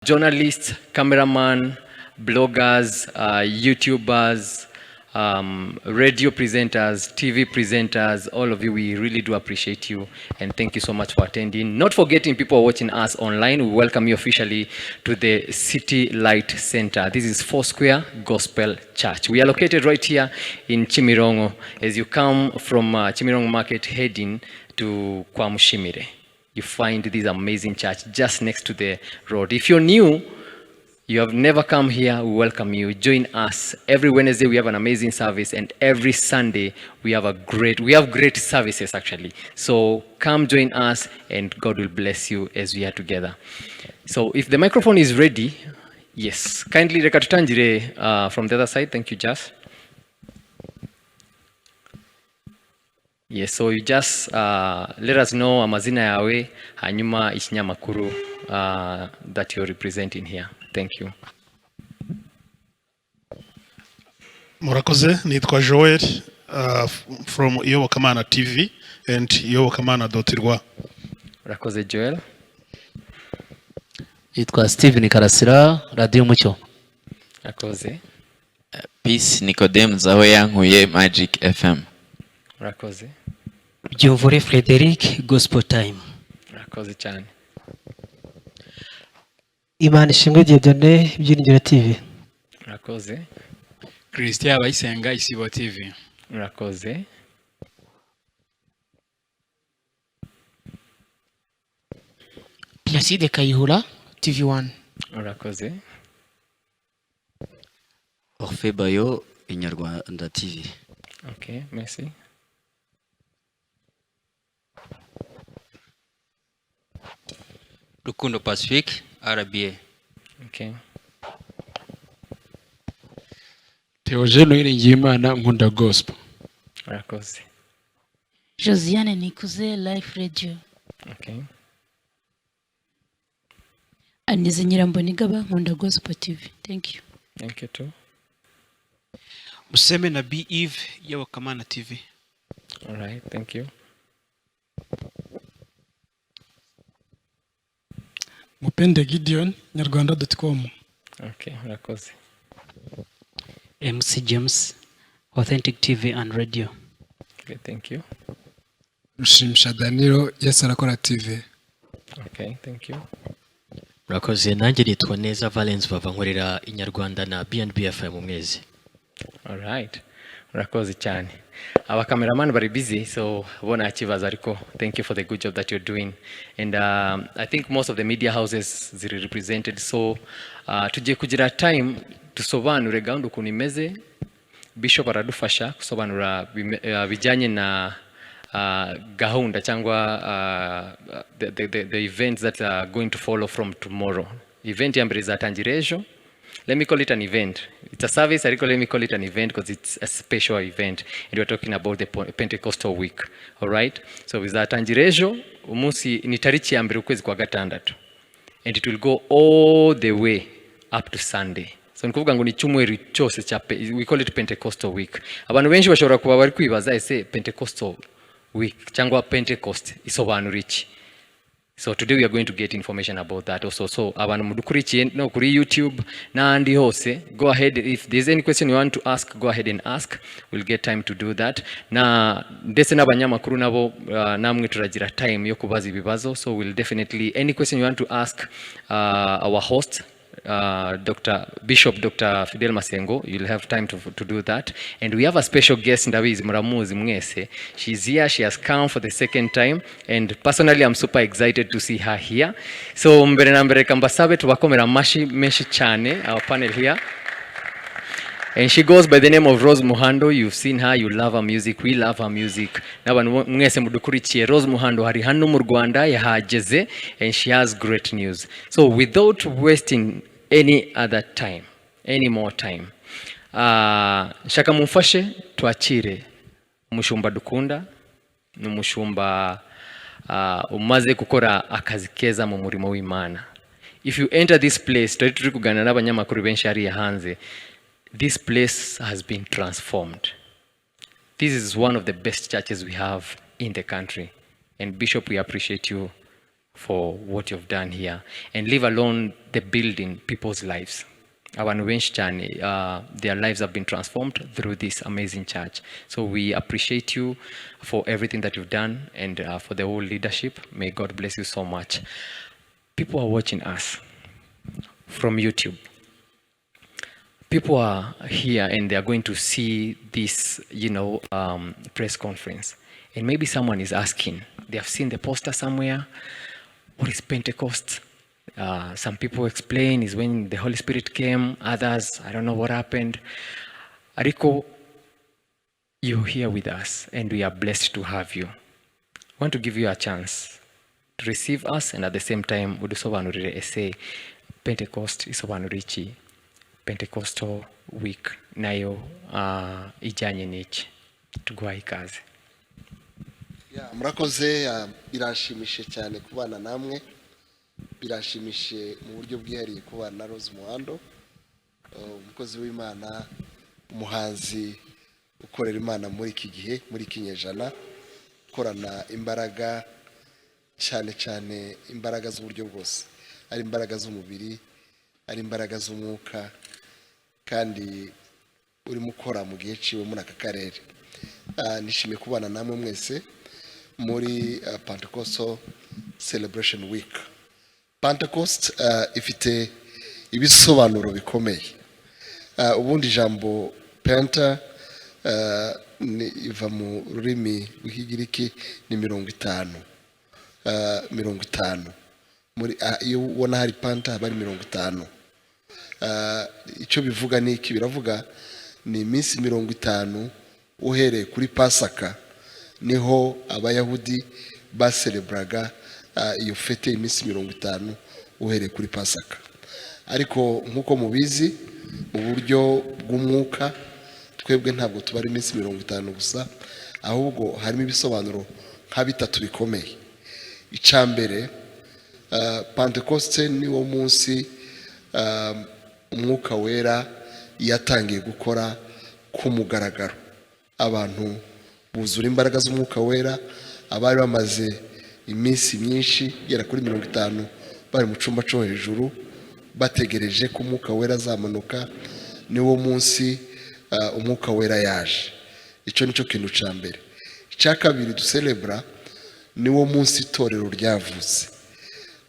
journalists, cameraman, bloggers, YouTubers, radio presenters, TV presenters, all of you, we really do appreciate you and thank you so much for attending. Not forgetting people watching us online, we welcome you officially to the City Light Center. This is Foursquare Gospel Church. We are located right here in Chimirongo as you come from Chimirongo Market heading to Kwamushimire. You find this amazing church just next to the road. If you're new, you have never come here, we welcome you. Join us. Every Wednesday we have an amazing service, and every Sunday we have great services actually. So come join us and God will bless you as we are together. So if the microphone is ready, yes, kindly reka tutangire from the other side. Thank you, Jas. Yes, so you just let us know amazina yawe hanyuma ikinyamakuru that you're representing here. Thank you. Murakoze, nitwa Joel from Iyobokamana TV and Iyobokamana.rwa. Murakoze Joel. Nitwa Steven Karasira, Radio Mucyo. Murakoze. Peace Nicodemus aho yankuye Magic FM. Murakoze. Byumvure Frederic, Gospel Time. Murakoze cyane. Imana ishimwe Dieudonné, Byiringiro TV. Murakoze. Christian Abayisenga, Isibo TV. Murakoze. Placide Kayihura, TV1. Murakoze. Orphe Bayo, Inyarwanda TV. Okay, merci. Rukundo Pacific, RBA. Okay. Theogene Uwiringiyimana, Nkunda Gospel. Murakoze. Josiane Nikuze, Life Radio. Okay. Anize Nyirambonigaba, Nkunda Gospel TV. Thank you. Thank you too. Museme na B Eve, Iyobokamana TV. All right, thank you. Mupende Gideon, Nyarwanda.com. Okay, murakoze. MC James, Authentic TV and Radio. Okay, thank you. Rushimisha Danilo, Yes Arakora TV. Okay, thank you. Murakoze, nanjye nitwa Neza Valence bava nkorera Inyarwanda na BNB FM umwezi. All right. Murakoze cyane. Our cameraman very busy, so bona achievers ariko. Thank you for the good job that you're doing. And I think most of the media houses ziri represented, so tujye kugira time tusobanure gahunda ukuntu imeze. Bishop aradufasha kusobanura bijyanye na gahunda cyangwa the events that are going to follow from tomorrow. Event ya mbere izatangira ejo. Let me call it an event. It's a service, let me call it an event because it's a special event. And we're talking about the Pentecostal week. All right? So bizatangira ejo, umunsi ni tariki ya mbere ukwezi kwa gatandatu. And it will go all the way up to Sunday. So nikuvuga ngo ni cyumweru cyose cya we call it Pentecostal week. Abantu benshi bashobora kuba bari kwibaza ese Pentecostal week cyangwa Pentecost isobanura iki? So today we are going to get information about that also. So abantu mudukurikiye no kuri YouTube n'andi hose, go ahead, if there's any question you want to ask, go ahead and ask. We'll get time to do that. Na ndetse n'abanyamakuru nabo namwe turagira time yo kubaza ibibazo. So we'll definitely, any question you want to ask our host, Bishop Dr. Fidel Masengo, you'll have time to do that. And we have a special guest, Ndabizi Muramuzi Mwese. She's here, she has come for the second time, and personally I'm super excited to see her here. So mbere na mbere kambasabe tubakomera meshi chane, our panel here. And she goes by the name of Rose Muhando. You've seen her, you love her music, we love her music. N'abantu mwese mudukurikiye, Rose Muhando hari hano mu Rwanda yahageze, and she has great news. So without wasting any other time, any more time, shaka mumfashe tuachire umushumba dukunda, n'umushumba umaze gukora akazi keza mu murimo w'Imana. If you enter this place, turi kuganira n'abanyamakuru benshi ari hanze, this place has been transformed. This is one of the best churches we have in the country. And Bishop, we appreciate you for what you've done here, and leave alone the building people's lives. Abantu benshi cyane, their lives have been transformed through this amazing church. So we appreciate you for everything that you've done, and for the whole leadership. May God bless you so much. People are watching us from YouTube. People are here and they are going to see this, press conference. And maybe someone is asking, they have seen the poster somewhere, what is Pentecost? Some people explain is when the Holy Spirit came, others, I don't know what happened. Ariko, you're here with us and we are blessed to have you. I want to give you a chance to receive us, and at the same time, udusobanurire ese Pentecost isobanurichi, Pentecostal week nayo ijanye n'iki. Tuguha ikaze. Murakoze, birashimishe cyane kubana namwe, birashimishe mu buryo bwihariye kubana na Rose Muhando, umukozi w'Imana, umuhanzi ukorera Imana muri iki gihe, muri kinyejana, korana imbaraga cyane cyane, imbaraga z'uburyo bwose, ari imbaraga z'umubiri, ari imbaraga z'umwuka, kandi uri mukora mu gihe ciwe muri aka karere. Nishimiye kubana namwe mwese muri Pentecostal Celebration Week. Pentecost ifite ibisobanuro bikomeye. Ubundi jambo Penta iva mu rurimi rw'Ikigiriki ni 50. 50 muri iyo ubona hari Penta bari 50. Icyo bivuga ni iki? Biravuga ni iminsi 50 uhereye kuri Pasaka, niho abayahudi baselebraga iyo fete iminsi 50 uhereye kuri Pasaka. Ariko nkuko mubizi mu buryo bw'umwuka, twebwe ntabwo tubari iminsi 50 gusa, ahubwo harimo ibisobanuro nka bitatu bikomeye. Icambere, Pentecoste ni wo munsi umwuka wera yatangiye gukora ku mugaragaro. Abantu buzura imbaraga z'umwuka wera, abari bamaze iminsi myinshi gera kuri 50 bari mu cumba cyo hejuru bategereje ko umwuka wera azamanuka. Ni wo munsi umwuka wera yaje. Icyo nicyo kintu ca mbere. Icya kabiri ducelebra ni wo munsi itorero ryavutse.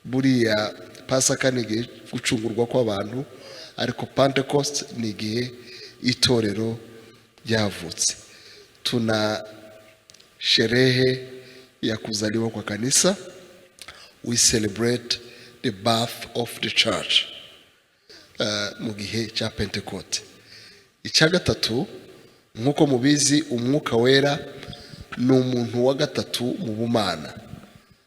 Buriya Pasaka ni igihe gucungurwa kw'abantu, ariko Pentecost ni igihe itorero ryavutse. Tuna sherehe ya kuzaliwa kwa kanisa. We celebrate the birth of the church mu gihe cya Pentecost. Icya gatatu, nkuko mubizi, umwuka wera ni umuntu wa gatatu mu bumana.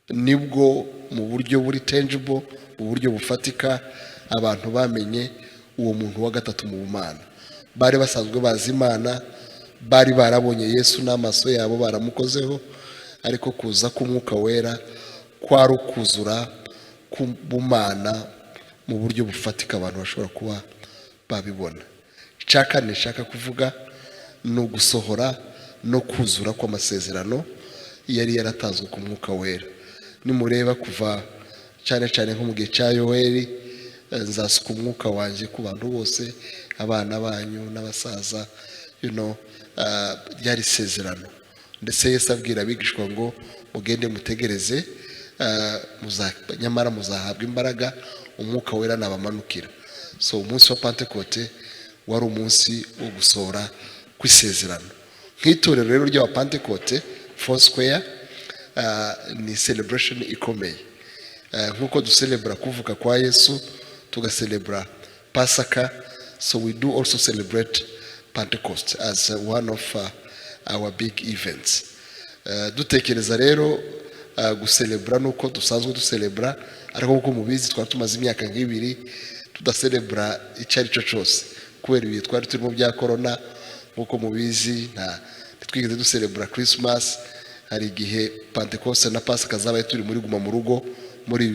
Nibwo mu buryo buri tangible, mu buryo bufatika, abantu bamenye uwo muntu wa gatatu mu bumana. Bari basanzwe bazi Imana, bari barabonye Yesu n'amaso yabo baramukozeho, ariko kuza k'umwuka wera kwari ukuzura ku bumana mu buryo bufatika abantu bashobora kuba babibona. Icya kane nshaka kuvuga ni ugusohora no kuzura kw'amasezerano yari yaratanzwe ku mwuka wera. Nimureba kuva cyane cyane nko mu gihe cya Yoheli, nzasuka umwuka wanjye ku bantu bose, abana banyu n'abasaza, ryari isezerano. Ndetse Yesu abwira abigishwa ngo mugende mutegereze, nyamara muzahabwa imbaraga umwuka wera nabamanukira. So umunsi wa Pentecote wari umunsi wo gusohora kw'isezerano. Nk'itorero rero ry'aba Pentecote Foursquare, ni celebration ikomeye. Nkuko ducelebra kuvuka kwa Yesu, tugacelebra Pasaka, so we do also celebrate Pentecost as one of our big events. Dutekereza rero gucelebra nuko dusanzwe ducelebra, ariko nkuko mubizi twari tumaze imyaka nk'ibiri tudacelebra icari cyo cyose kubera ibihe twari turimo bya corona. Nkuko mubizi twigeze ducelebra Christmas, hari igihe Pentecost na Pasaka zabaye turi muri guma mu rugo muri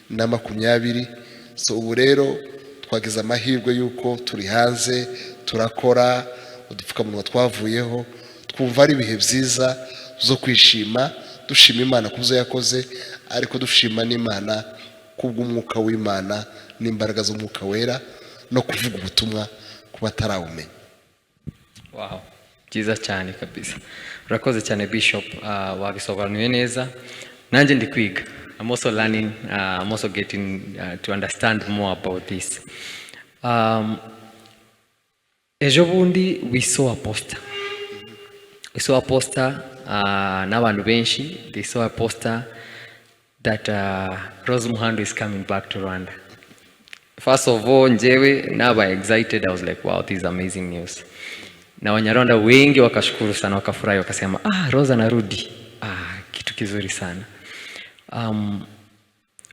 2020. So ubu rero twagize amahirwe yuko turi hanze, turakora, udupfukamunwa twavuyeho, twumva ari ibihe byiza zo kwishima dushima Imana kuzo yakoze ariko dushima n'Imana kubw'umwuka w'Imana n'imbaraga z'umwuka wera no kuvuga ubutumwa kuba tarawumenya. Wow, byiza cyane kabisa. Urakoze cyane Bishop, wabisobanuye neza. Nanjye ndi kwiga. I'm also learning, I'm also getting to understand more about this. Ejo bundi we saw a poster. We saw a poster, n'abantu benshi, they saw a poster that Rose Muhando is coming back to Rwanda. First of all, njewe naba excited. I was like, wow, this is amazing news. Na Wanyarwanda wengi wakashukuru sana, wakafurahi, wakasema Rose anarudi. Kitu kizuri sana.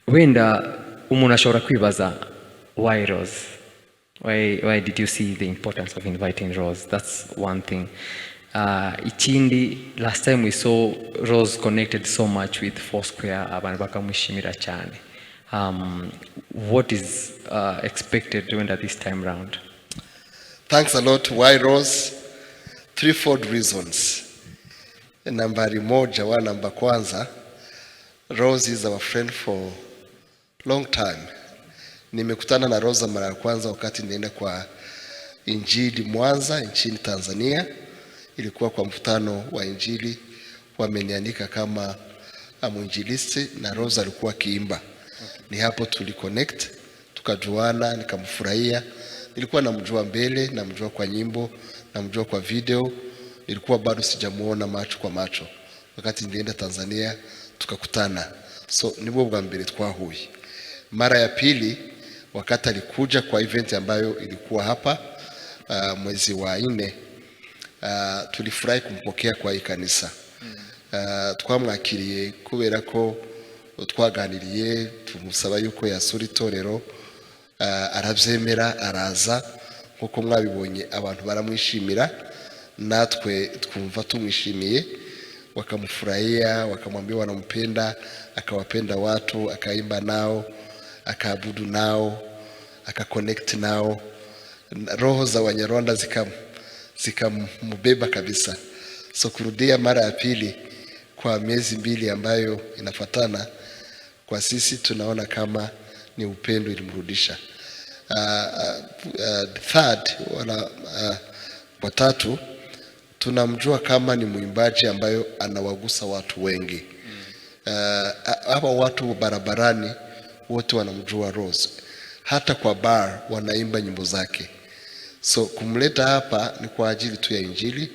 Wenda umuntu ashobora kwibaza, why Rose? Why did you see the importance of inviting Rose? That's one thing. Ikindi, last time we saw Rose connected so much with Foursquare, abantu bakamwishimira cyane. What is expected when this time round? Thanks a lot. Why Rose? Threefold reasons. Nambari moja wa namba kwanza, Rose is our friend for long time. Nimekutana na Rose mara ya kwanza wakati nienda kwa Injili Mwanza nchini Tanzania. Ilikuwa kwa mkutano wa Injili, wameniandika kama mwinjilisti na Rose alikuwa akiimba. Ni hapo tuliconnect, tukajuana, nikamfurahia. Nilikuwa namjua mbele, namjua kwa nyimbo, namjua kwa video. Nilikuwa bado sijamuona macho kwa macho. Wakati nilienda Tanzania tukakutana. So nibwo bwa mbere twahuye. Mara ya pili wakati alikuja kwa event ambayo ilikuwa hapa mwezi wa 4, tulifurahi kumpokea kwa ikanisa. Twamwakiriye kubera ko twaganiriye, tumusaba yuko yasura itorero, arabyemera, araza. Nkuko mwabibonye abantu baramwishimira, natwe twumva tumwishimiye, wakamfurahia, wakamwambia wanampenda, akawapenda watu, akaimba nao, akaabudu nao, akaconnect nao. Roho za Wanyarwanda zikamubeba kabisa. So kurudia mara ya pili kwa miezi 2 ambayo inafuatana, kwa sisi tunaona kama ni upendo ilimrudisha. Third, watatu, tunamjua kama ni mwimbaji ambayo anawagusa watu wengi. Hapa watu barabarani wote wanamjua Rose. Hata kwa bar wanaimba nyimbo zake. So kumleta hapa ni kwa ajili tu ya Injili.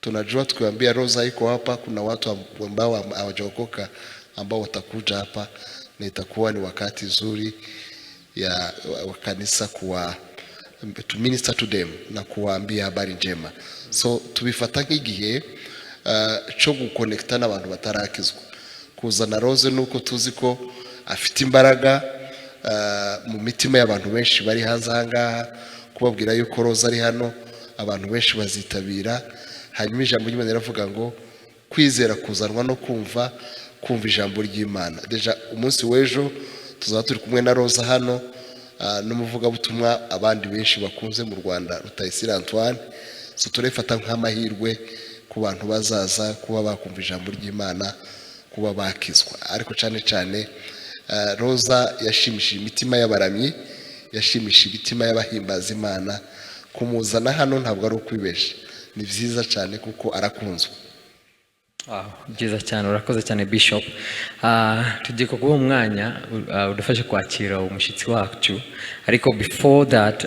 Tunajua tukiwaambia Rose haiko hapa, kuna watu ambao hawajaokoka ambao watakuja hapa, na itakuwa ni wakati nzuri ya kanisa to minister to them na kuwaambia habari njema. So tubifatanga igihe cyo gukonektana abantu batarakizwa. Kuzana Rose nuko tuzi ko afite imbaraga mu mitima y'abantu benshi bari hanze ahangaha, kubabwira yuko Rose ari hano, abantu benshi bazitabira. Hanyuma ijambo ry'Imana riravuga ngo kwizera kuzanwa no kumva ijambo ry'Imana. Deja umunsi w'ejo tuzaba turi kumwe na Rose hano, n'umuvuga butumwa abandi benshi bakunze mu Rwanda, Rutayisire Antoine. So turefata nk'amahirwe ku bantu bazaza kuba bakumva ijambo ry'Imana, kuba bakizwa. Ariko cyane cyane Rose yashimishije imitima y'abaramyi, yashimishije imitima y'abahimbaza Imana. Kumuzana hano ntabwo ari ukwibesha, ni byiza cyane kuko arakunzwe. Byiza cyane, urakoze cyane Bishop. Tugiye kuguha umwanya udufashe kwakira umushyitsi wacu, ariko before that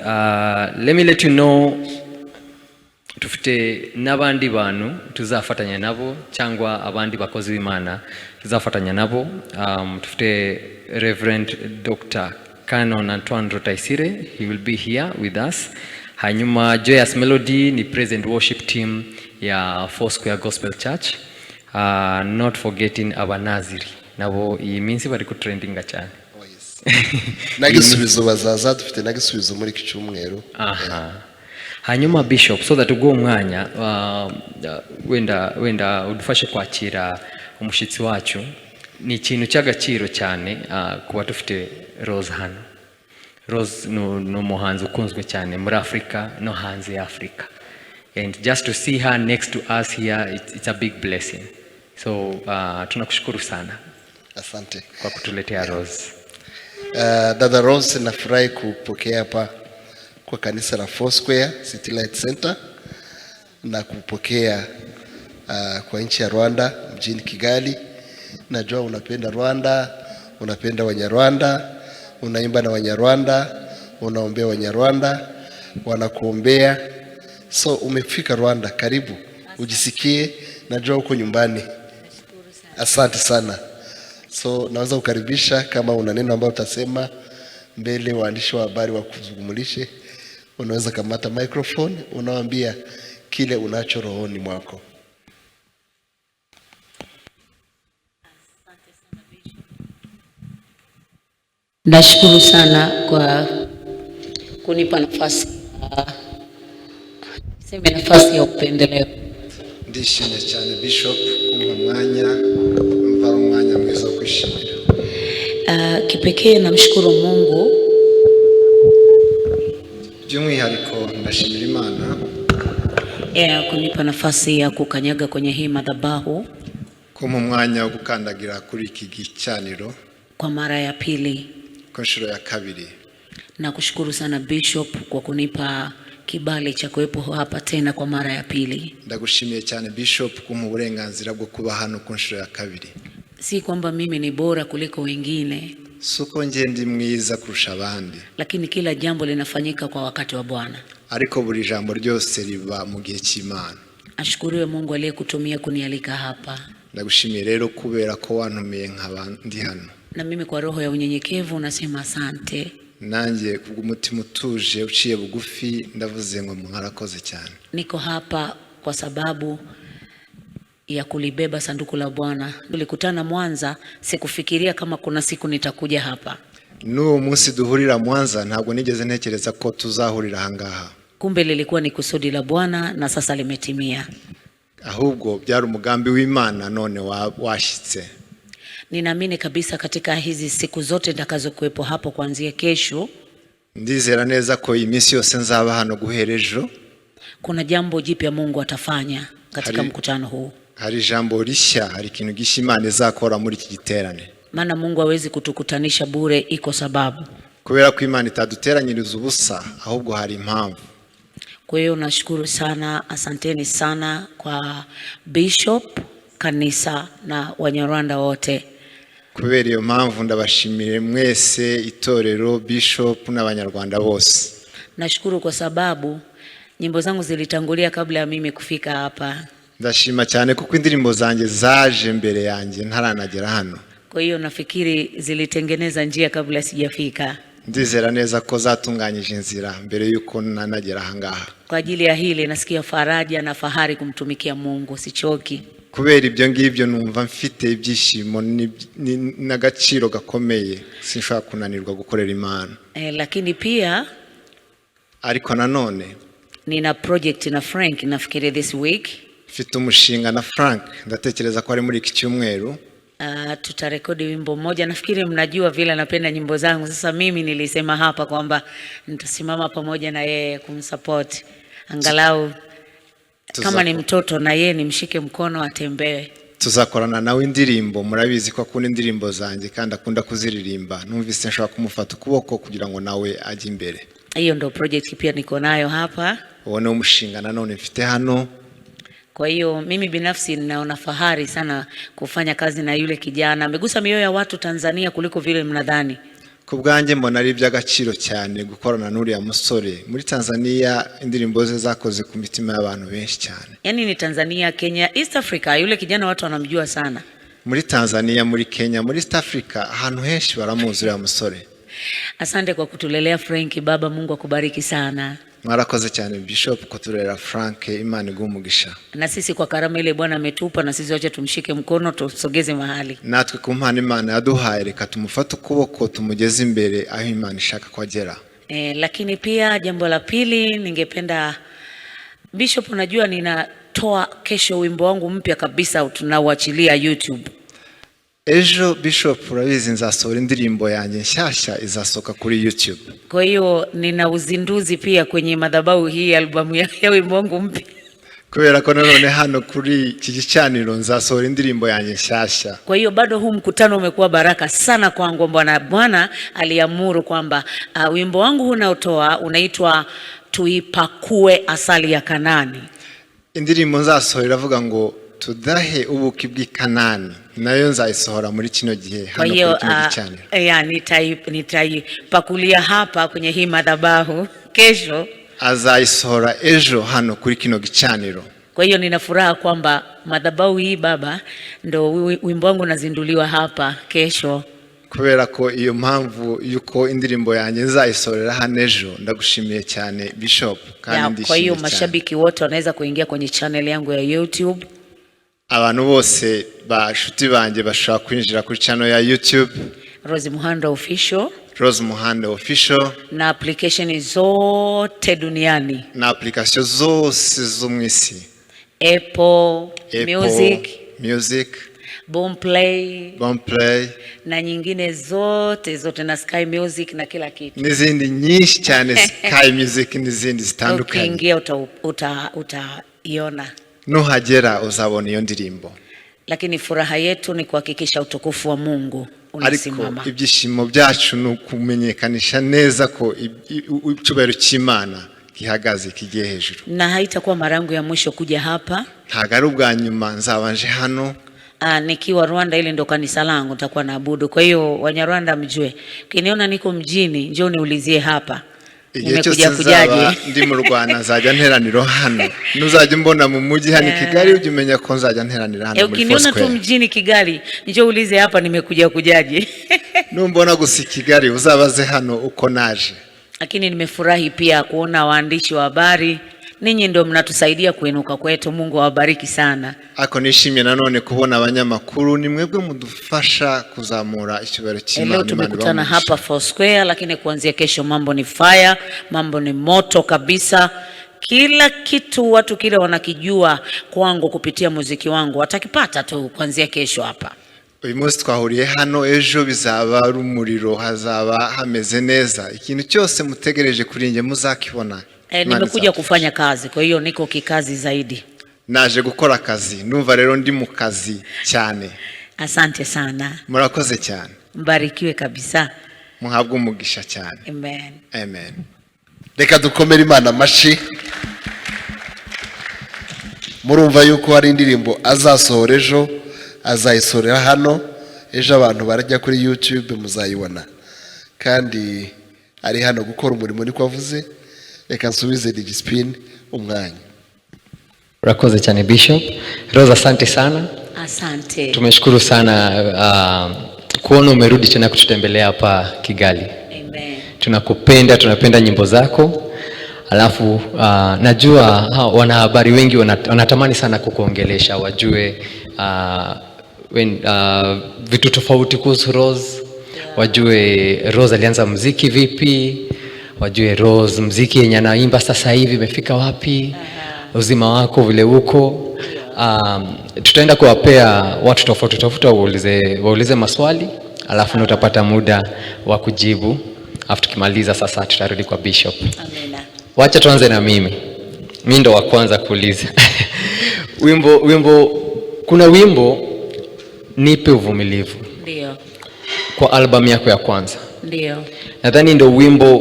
let me let you know tufite n'abandi bantu tuzafatanya nabo cyangwa abandi bakozi b'Imana tuzafatanya nabo. Tufite Reverend Dr. Canon Antoine Rutayisire, he will be here with us. Hanyuma Joyous Melody ni present worship team ya Foursquare Gospel Church. Not forgetting abanaziri nabo iyi minsi bari ku trendinga cyane. Nagisubizo bazaza, dufite nagisubizo muri iki cyumweru. Hanyuma Bishop, so that ugo umwanya wenda udufashe kwakira umushyitsi wacu, ni ikintu cy'agaciro cyane kuba dufite Rose hano. Rose no muhanzi ukunzwe cyane muri Africa no hanze ya Africa, and just to see her next to us here, it's a big blessing. So tunakushukuru sana. Asante kwa kutuletea Rose. Dada Rose, nafurahi kupokea hapa kwa kanisa la Foursquare City Light Center na kupokea kwa nchi ya Rwanda mjini Kigali. Najua unapenda Rwanda, unapenda Wanyarwanda, unaimba na Wanyarwanda, unaombea Wanyarwanda, wanakuombea. So umefika Rwanda, karibu ujisikie, najua uko nyumbani. Asante sana. So naweza kukaribisha kama una neno ambalo utasema mbele waandishi wa habari wakuzungumlishe. Unaweza kamata microphone, unawaambia kile unacho rohoni mwako. Nashukuru sana kwa kunipa nafasi ya upendeleo. Ndishimye cyane Bishop kumwanya umwanya mwiza wo kwishimira. Kipekee namshukuru Mungu. By'umwihariko ndashimira Imana kunipa nafasi ya kukanyaga kwenye hii madhabahu kumwanya wo gukandagira kuri iki gicaniro kwa mara ya pili. Kwa nshuro ya kabiri. Na kushukuru sana Bishop kwa kunipa kibali cha kuwepo hapa tena kwa mara ya pili. Ndagushimiye cyane Bishop kumpa uburenganzira bwo kuba hano ku nshuro ya kabiri. Si kwamba mimi ni bora kuliko wengine, suko nje ndi mwiza kurusha abandi, lakini kila jambo linafanyika kwa wakati wa Bwana. Ariko buri jambo ryose riba mu gihe cy'Imana. Ashukuriwe Mungu aliyekutumia kunialika hapa. Ndagushimiye rero kubera ko wantumiye nk'abandi hano. Na mimi kwa roho ya unyenyekevu nasema asante. Nanjye kubw'umutima utuje uciye bugufi ndavuze ngo mwarakoze cyane. Niko hapa kwa sababu ya kulibeba sanduku la Bwana. Tulikutana Mwanza, sikufikiria kama kuna siku nitakuja hapa. N'uwo munsi duhurira Mwanza ntabwo nigeze ntekereza ko tuzahurira hangaha. Kumbe lilikuwa ni kusudi la Bwana na sasa limetimia. Ahubwo byari umugambi w'Imana none washitse. Ninaamini kabisa katika hizi siku zote nitakazokuwepo hapo kuanzia kesho. Ndizera neza ko iminsi yose nzaba hano guherejo. Kuna jambo jipya Mungu atafanya katika mkutano huu. Hari jambo rishya, hari ikintu gishimane zakora muri iki giterane. Maana Mungu hawezi kutukutanisha bure, iko sababu. Kubera ko Imana itaduteranyiriza ubusa, ahubwo hari impamvu. Kwa hiyo nashukuru sana, asanteni sana kwa Bishop, kanisa na Wanyarwanda wote. Kubera iyo mpamvu ndabashimire mwese, itorero, Bishop n'Abanyarwanda bose. Nashukuru kwa sababu nyimbo zangu zilitangulia kabla ya mimi kufika hapa. Ndashima cyane kuko indirimbo zanjye zaje mbere yanjye ntaranagera hano. Kwa hiyo nafikiri zilitengeneza njia kabla sijafika. Ndizera neza ko zatunganyije inzira mbere yuko nanagera hangaha. Kwa ajili ya hili nasikia faraja na fahari kumtumikia Mungu, sichoki. Kubera ibyo ngibyo numva mfite ibyishimo n'agaciro gakomeye, sinshobora kunanirwa gukorera Imana. Lakini pia ariko nanone nina project na Frank nafikiri this week. Mfite umushinga na Frank, ndatekereza ko ari muri iki cyumweru. Tutarekodi wimbo mmoja, nafikiri mnajua vile napenda nyimbo zangu. Sasa mimi nilisema hapa kwamba nitasimama pamoja na yeye kumsupport. Angalau kama ni mtoto na yeye nimshike mkono atembee. Tuzakorana nawe indirimbo, murabizi ko akunda indirimbo zanjye kandi akunda kuziririmba. Numvise nshaka kumufata ukuboko kugira ngo nawe aje imbere. Hiyo ndio project pia niko nayo hapa. Uone umushinga nanone mfite hano. Kwa hiyo mimi binafsi ninaona fahari sana kufanya kazi na yule kijana. Amegusa mioyo ya watu Tanzania kuliko vile mnadhani. Kubwanjye mbona ari by'agaciro cyane gukorana n'uriya musore. Muri Tanzania indirimbo ze zakoze ku mitima y'abantu benshi cyane. Yaani ni Tanzania, Kenya, East Africa, yule kijana watu wanamjua sana. Muri Tanzania, muri Kenya, muri East Africa, ahantu henshi baramuzi uriya musore. Asante kwa kutulelea Frank, baba Mungu akubariki sana. Mwarakoze cyane Bishop kutulera Frank, Imana igumugisha. Na sisi kwa karama ile Bwana ametupa, na sisi wacha tumshike mkono tusogeze mahali. Natwe ku mpano Imana yaduhaye reka tumufate ukuboko tumugeze imbere aho Imana ishaka kwagera. Lakini pia jambo la pili ningependa Bishop, unajua ninatoa kesho wimbo wangu mpya kabisa tunauachilia YouTube. Ejo Bishop urabizi nzasohora indirimbo yanjye nshyashya izasoka kuri YouTube. Kwa hiyo nina uzinduzi pia kwenye madhabahu hii albamu ya wimbo wangu mpya. kubera ko nanone hano kuri iki gicaniro nzasohora indirimbo yanjye nshyashya. Kwa hiyo bado huu mkutano umekuwa baraka sana kwangu. Bwana aliamuru kwamba wimbo wangu unaotoa unaitwa Tuipakue Asali ya Kanani. Indirimbo nzasohora iravuga ngo tudahe ubuki bw'Ikanani, nayo nzayisohora muri kino gihe hano kuri kino gicaniro. Nitaipakulia hapa kwenye hii madhabahu kesho. Azayisohora ejo hano kuri kino gicaniro. Kwa hiyo nina furaha kwamba madhabahu hii baba ndo wimbo wangu unazinduliwa hapa kesho. Kubera ko iyo mpamvu yuko indirimbo yanjye nzayisorera hano ejo, ndagushimiye cyane Bishop kandi ndishimye. Kwa hiyo mashabiki wote wanaweza kuingia kwenye channel yangu ya YouTube. Abantu bose bashuti banje bashaka kwinjira kuri channel ya YouTube Muhando Official. Muhando Official. Na application zote duniani. Na application zose zo mwisi. Apple Music. Boomplay. Na nyingine zote na Sky Music na kila kitu. Nizindi nyinshi cyane Sky Music nizindi zitandukanye. Ukiingia utaiona. Nuhagera uzabona iyo ndirimbo. Lakini furaha yetu ni kuhakikisha utukufu wa Mungu unasimama. Ariko ibyishimo byacu ni kumenyekanisha neza ko icyubahiro cy'Imana gihagaze kigiye hejuru. Na haitakuwa mara yangu ya mwisho kuja hapa. Ntago ari ubwa nyuma nzabanje hano. Nikiwa Rwanda ile ndo kanisa langu nitakuwa naabudu. Kwa hiyo Wanyarwanda mjue, ukiniona niko mjini njoo niulizie hapa. Nimekuja kujaje? Ndi mu Rwanda nzajya nteraniro hano. Nuzajya mbona mu mujyi hano Kigali ujye umenya ko nzajya nteranira hano muri Foursquare. Ukiniona tu mjini Kigali njoo ulize hapa nimekuja kujaje. Numbona gusi Kigali uzabaze hano uko naje. Lakini nimefurahi pia kuona waandishi wa habari. Ninyi ndio mnatusaidia kuinuka kwetu. Mungu awabariki sana. Ako nishimye nanone kubona abanyamakuru ni mwebwe mudufasha kuzamura icyubahiro cy'Imana. Leo tumekutana hapa Foursquare, lakini kuanzia kesho mambo ni fire, mambo ni moto kabisa. Kila kitu watu kile wanakijua kwangu kupitia muziki wangu watakipata tu kuanzia kesho hapa. Uyu munsi twahuriye hano, ejo bizaba rumuriro, hazaba hameze neza. Ikintu cyose mutegereje kuri nge muzakibona. Nimekuja kufanya kazi, kwa hiyo niko kikazi zaidi. Naje gukora kazi, numva rero ndi mu kazi cyane. Asante sana. Murakoze cyane. Mbarikiwe kabisa. Muhabwe umugisha cyane. Amen. Reka dukomere Imana amashi. Murumva yuko hari indirimbo azasohora ejo, azayisorera hano. Ejo abantu barajya kuri YouTube muzayibona. Kandi ari hano gukora umurimo niko avuze. Reka nsubize Digispin umwanya. Urakoze cyane Bishop. Rosa, asante sana. Asante. Tumeshukuru sana kuona umerudi tena kututembelea hapa Kigali. Amen. Tunapenda nyimbo zako. Alafu najua wanahabari wengi wanatamani sana kukuongelesha, wajue vitu tofauti kuhusu Rose. Wajue Rose alianza muziki vipi? Wajue Rose muziki yenye anaimba sasa hivi imefika wapi? Uzima wako vile uko. Tutaenda kuwapea watu tofauti waulize maswali, alafu utapata muda wa kujibu. Alafu tukimaliza sasa tutarudi kwa Bishop. Amina. Wacha tuanze na mimi. Mimi ndo wa kwanza kuuliza. Kuna wimbo Nipe Uvumilivu. Ndio. Kwa album yako ya kwanza. Ndio. Nadhani ndo wimbo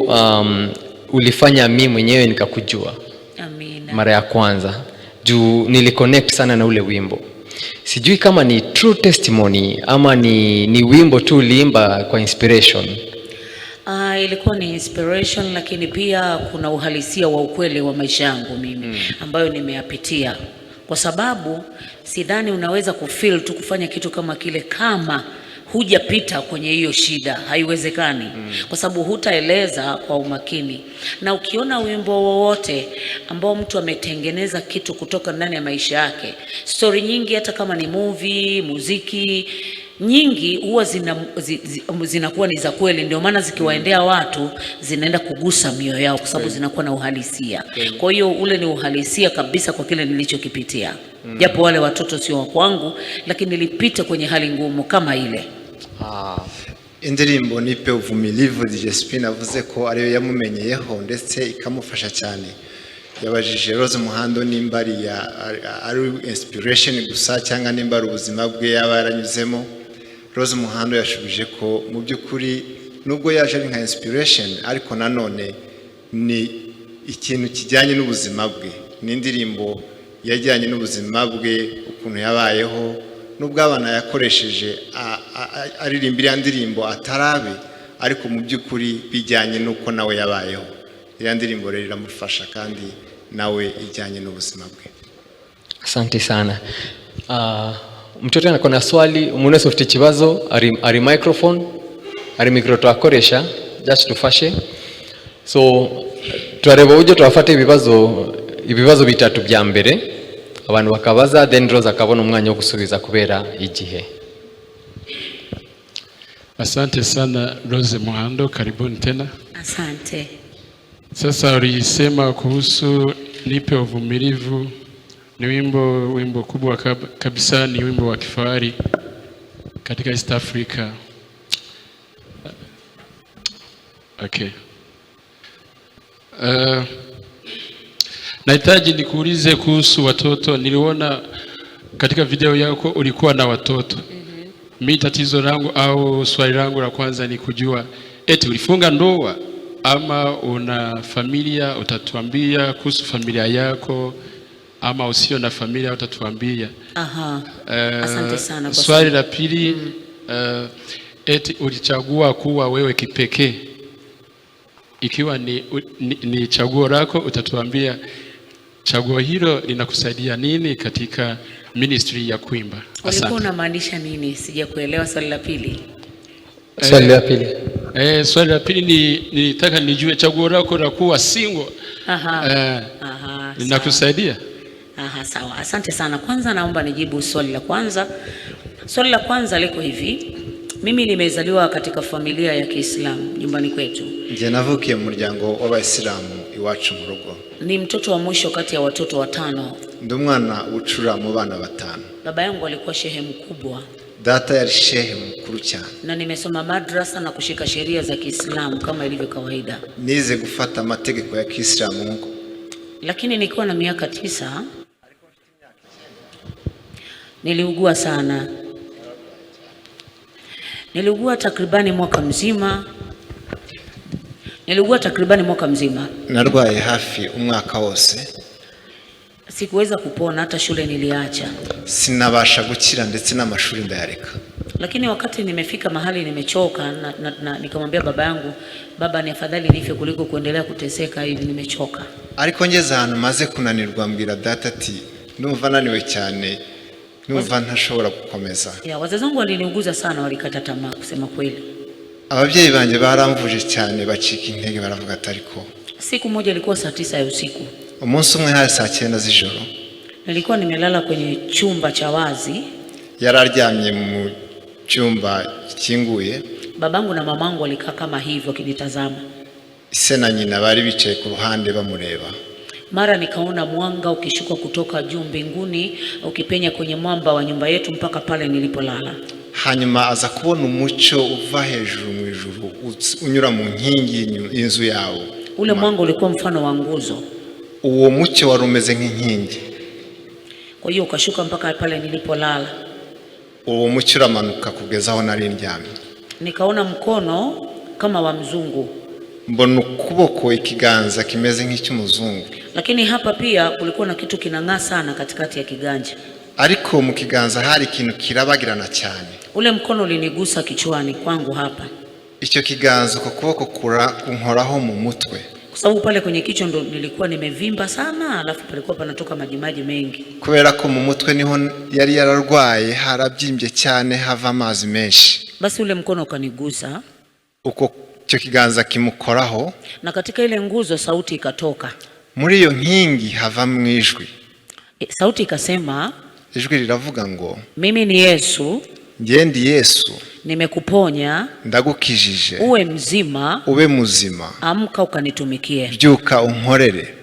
ulifanya mimi mwenyewe nikakujua. Amina. Mara ya kwanza. Juu niliconnect sana na ule wimbo. Sijui kama ni true testimony ama ni wimbo tu uliimba kwa inspiration. Ilikuwa ni inspiration, lakini pia kuna uhalisia wa ukweli wa maisha yangu mimi ambayo nimeyapitia. Kwa sababu sidhani unaweza kufeel tu kufanya kitu kama kile kama hujapita kwenye hiyo shida. Haiwezekani. Kwa sababu hutaeleza kwa umakini. Na ukiona wimbo wowote ambao mtu ametengeneza kitu kutoka ndani ya maisha yake, story nyingi hata kama ni movie, muziki nyingi huwa zinakuwa ni za kweli. Ndio maana zikiwaendea watu zinaenda kugusa mioyo yao kwa sababu zinakuwa na uhalisia. Kwa hiyo ule ni uhalisia kabisa kwa kile nilichokipitia. Japo wale watoto sio wa kwangu, lakini nilipita kwenye hali ngumu kama ile. Indirimbo Nipe Uvumilivu Digispin avuze ko ariyo yamumenyeyeho ndetse ikamufasha cyane. yabajije Rose Muhando nimba ari inspiration gusa cyangwa nimba ari ubuzima bwe yaba yaranyuzemo. Rose Muhando yashubije ko mu by'ukuri nubwo yaje ari nka inspiration ariko nanone ni ikintu kijyanye n'ubuzima bwe, n'indirimbo yajyanye n'ubuzima bwe ukuntu yabayeho, nubwo abana yakoresheje aririmbira indirimbo atarabe ariko mu by'ukuri bijyanye n'uko nawe yabayeho. Iyo ndirimbo rero iramufasha kandi nawe ijyanye n'ubuzima bwe. Asante sana. Mtoto anakona swali, umuntu wese ufite ikibazo, ari microphone, ari micro twakoresha just tufashe. So turareba uje twafate ibibazo bitatu bya mbere abantu bakabaza, then Rose akabona umwanya wo gusubiza kubera igihe. Asante sana Rose Muhando, karibuni tena. Asante. Sasa ulisema kuhusu nipe uvumilivu, ni wimbo kubwa kabisa, ni wimbo wa kifahari katika East Africa. Okay. Nahitaji nikuulize kuhusu watoto. Niliona katika video yako ulikuwa na watoto. Mimi tatizo langu au swali langu la kwanza ni kujua eti ulifunga ndoa ama una familia, utatuambia kuhusu familia yako, ama usio na familia utatuambia. Asante sana kwa swali la pili, eti ulichagua kuwa wewe kipekee. Ikiwa ni chaguo lako, utatuambia chaguo hilo linakusaidia nini katika ministry ya kuimba. Asante. Ulikuwa unamaanisha nini? Sijakuelewa swali la pili. Swali la pili. Swali la pili nilitaka nijue chaguo lako la kuwa single. Linakusaidia? Sawa. Asante sana. Kwanza naomba nijibu swali la kwanza. Swali la kwanza liko hivi. Mimi nimezaliwa katika familia ya Kiislamu nyumbani kwetu. Nje navukiye mu muryango w'Abayisilamu iwacu mu rugo. Ni mtoto wa mwisho kati ya watoto watano. Ndi umwana ucura mu bana batanu. Baba yangu alikuwa shehe mkubwa. Data yari shehe mkuru cyane. Na nimesoma madrasa na kushika sheria za Kiislamu kama ilivyo kawaida. Nize gufata amategeko ya Kiislamu. Lakini nikiwa na miaka 9 niliugua sana. Niliugua takribani mwaka mzima. Narwaye hafi umwaka wose. Sikuweza kupona, hata shule niliacha. Sinabasha gukira ndetse n'amashuri ndayareka. Lakini wakati nimefika mahali nimechoka na nikamwambia baba yangu, baba ni afadhali nife kuliko kuendelea kuteseka hivi, nimechoka. Ariko ngeze ahantu maze kunanirwa mbwira data ati numva naniwe cyane, numva ntashobora gukomeza. Wazazi wangu waliniuguza sana, walikata tamaa kusema kweli. Ababyeyi banje baramvuje cyane bacika intege baravuga ati ariko. Siku moja ilikuwa saa 9 ya usiku. Umunsi umwe hari saa 9 z'ijoro. Nilikuwa nimelala kwenye chumba cha wazi. Yararyamye mu chumba kinguye. Babangu na mamangu walikaa kama hivyo kinitazama. Ise na nyina bari bicaye ku ruhande bamureba. Mara nikaona mwanga ukishuka kutoka juu mbinguni ukipenya kwenye mwamba wa nyumba yetu mpaka pale nilipolala. Hanyuma aza kubona umucyo uva hejuru mu ijuru unyura mu nkingi y'inzu yawo. Ule mwanga ulikuwa mfano wa nguzo. Uwo mucyo wari umeze nk'inkingi. Kwa hiyo ukashuka mpaka pale nilipolala. Uwo mucyo uramanuka kugeza aho nari ndyamye. Nikaona mkono kama wa mzungu. Mbona ukuboko, ikiganza kimeze nk'icy'umuzungu. Lakini hapa pia kulikuwa na kitu kinang'aa sana katikati ya kiganja. Ariko mu kiganza hari ikintu kirabagirana cyane. Ule mkono ulinigusa kichwani kwangu hapa. Icyo kiganza uko kuboko kunkoraho mu mutwe. Kwa sababu pale kwenye kichwa ndo nilikuwa nimevimba sana, alafu palikuwa panatoka majimaji mengi. Kubera ko mu mutwe niho yari yararwaye, harabyimbye cyane, hava amazi menshi. Basi ule mkono ukanigusa. Uko icyo kiganza kimukoraho. Na katika ile nguzo sauti ikatoka. Muri iyo nkingi hava mwijwi. Sauti ikasema. Ijwi riravuga ngo. Mimi ni Yesu. Ndi Yesu. Nimekuponya. Ndagukijije. Uwe mzima. Ube muzima. Amka ukanitumikie. Byuka unkorere.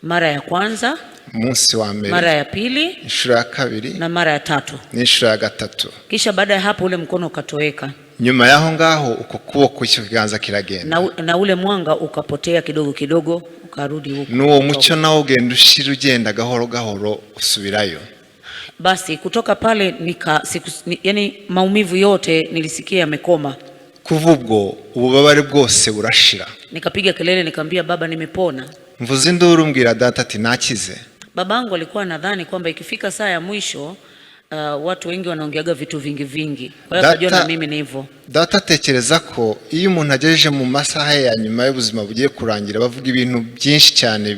Mara ya kwanza. Munsi wa mbere. Mara ya pili. Inshuro ya kabiri. Na mara ya 3. N'inshuro ya 3. Kisha baada ya hapo ule mkono ukatoweka. nyuma yaho ngaho uko kuboko ikiganza kiragenda na ule mwanga ukapotea kidogo kidogo ukarudi huko. Nuwo mucyo nawo ugenda ushira ugenda gahoro gahoro usubirayo. Basi kutoka pale yani maumivu yote nilisikia yamekoma. Kuva ubwo ububabare bwose burashira. Nikapiga kelele nikamwambia baba nimepona. Mvuze induru mbwira data ati nakize. Babangu alikuwa nadhani kwamba ikifika saa ya mwisho watu wengi wanaongeaga vitu vingi vingi. Kwa hiyo akajua na mimi ni hivyo. Data tekereza ko iyo umuntu agejeje mu masaha ya nyuma y'ubuzima bugiye kurangira bavuga ibintu byinshi cyane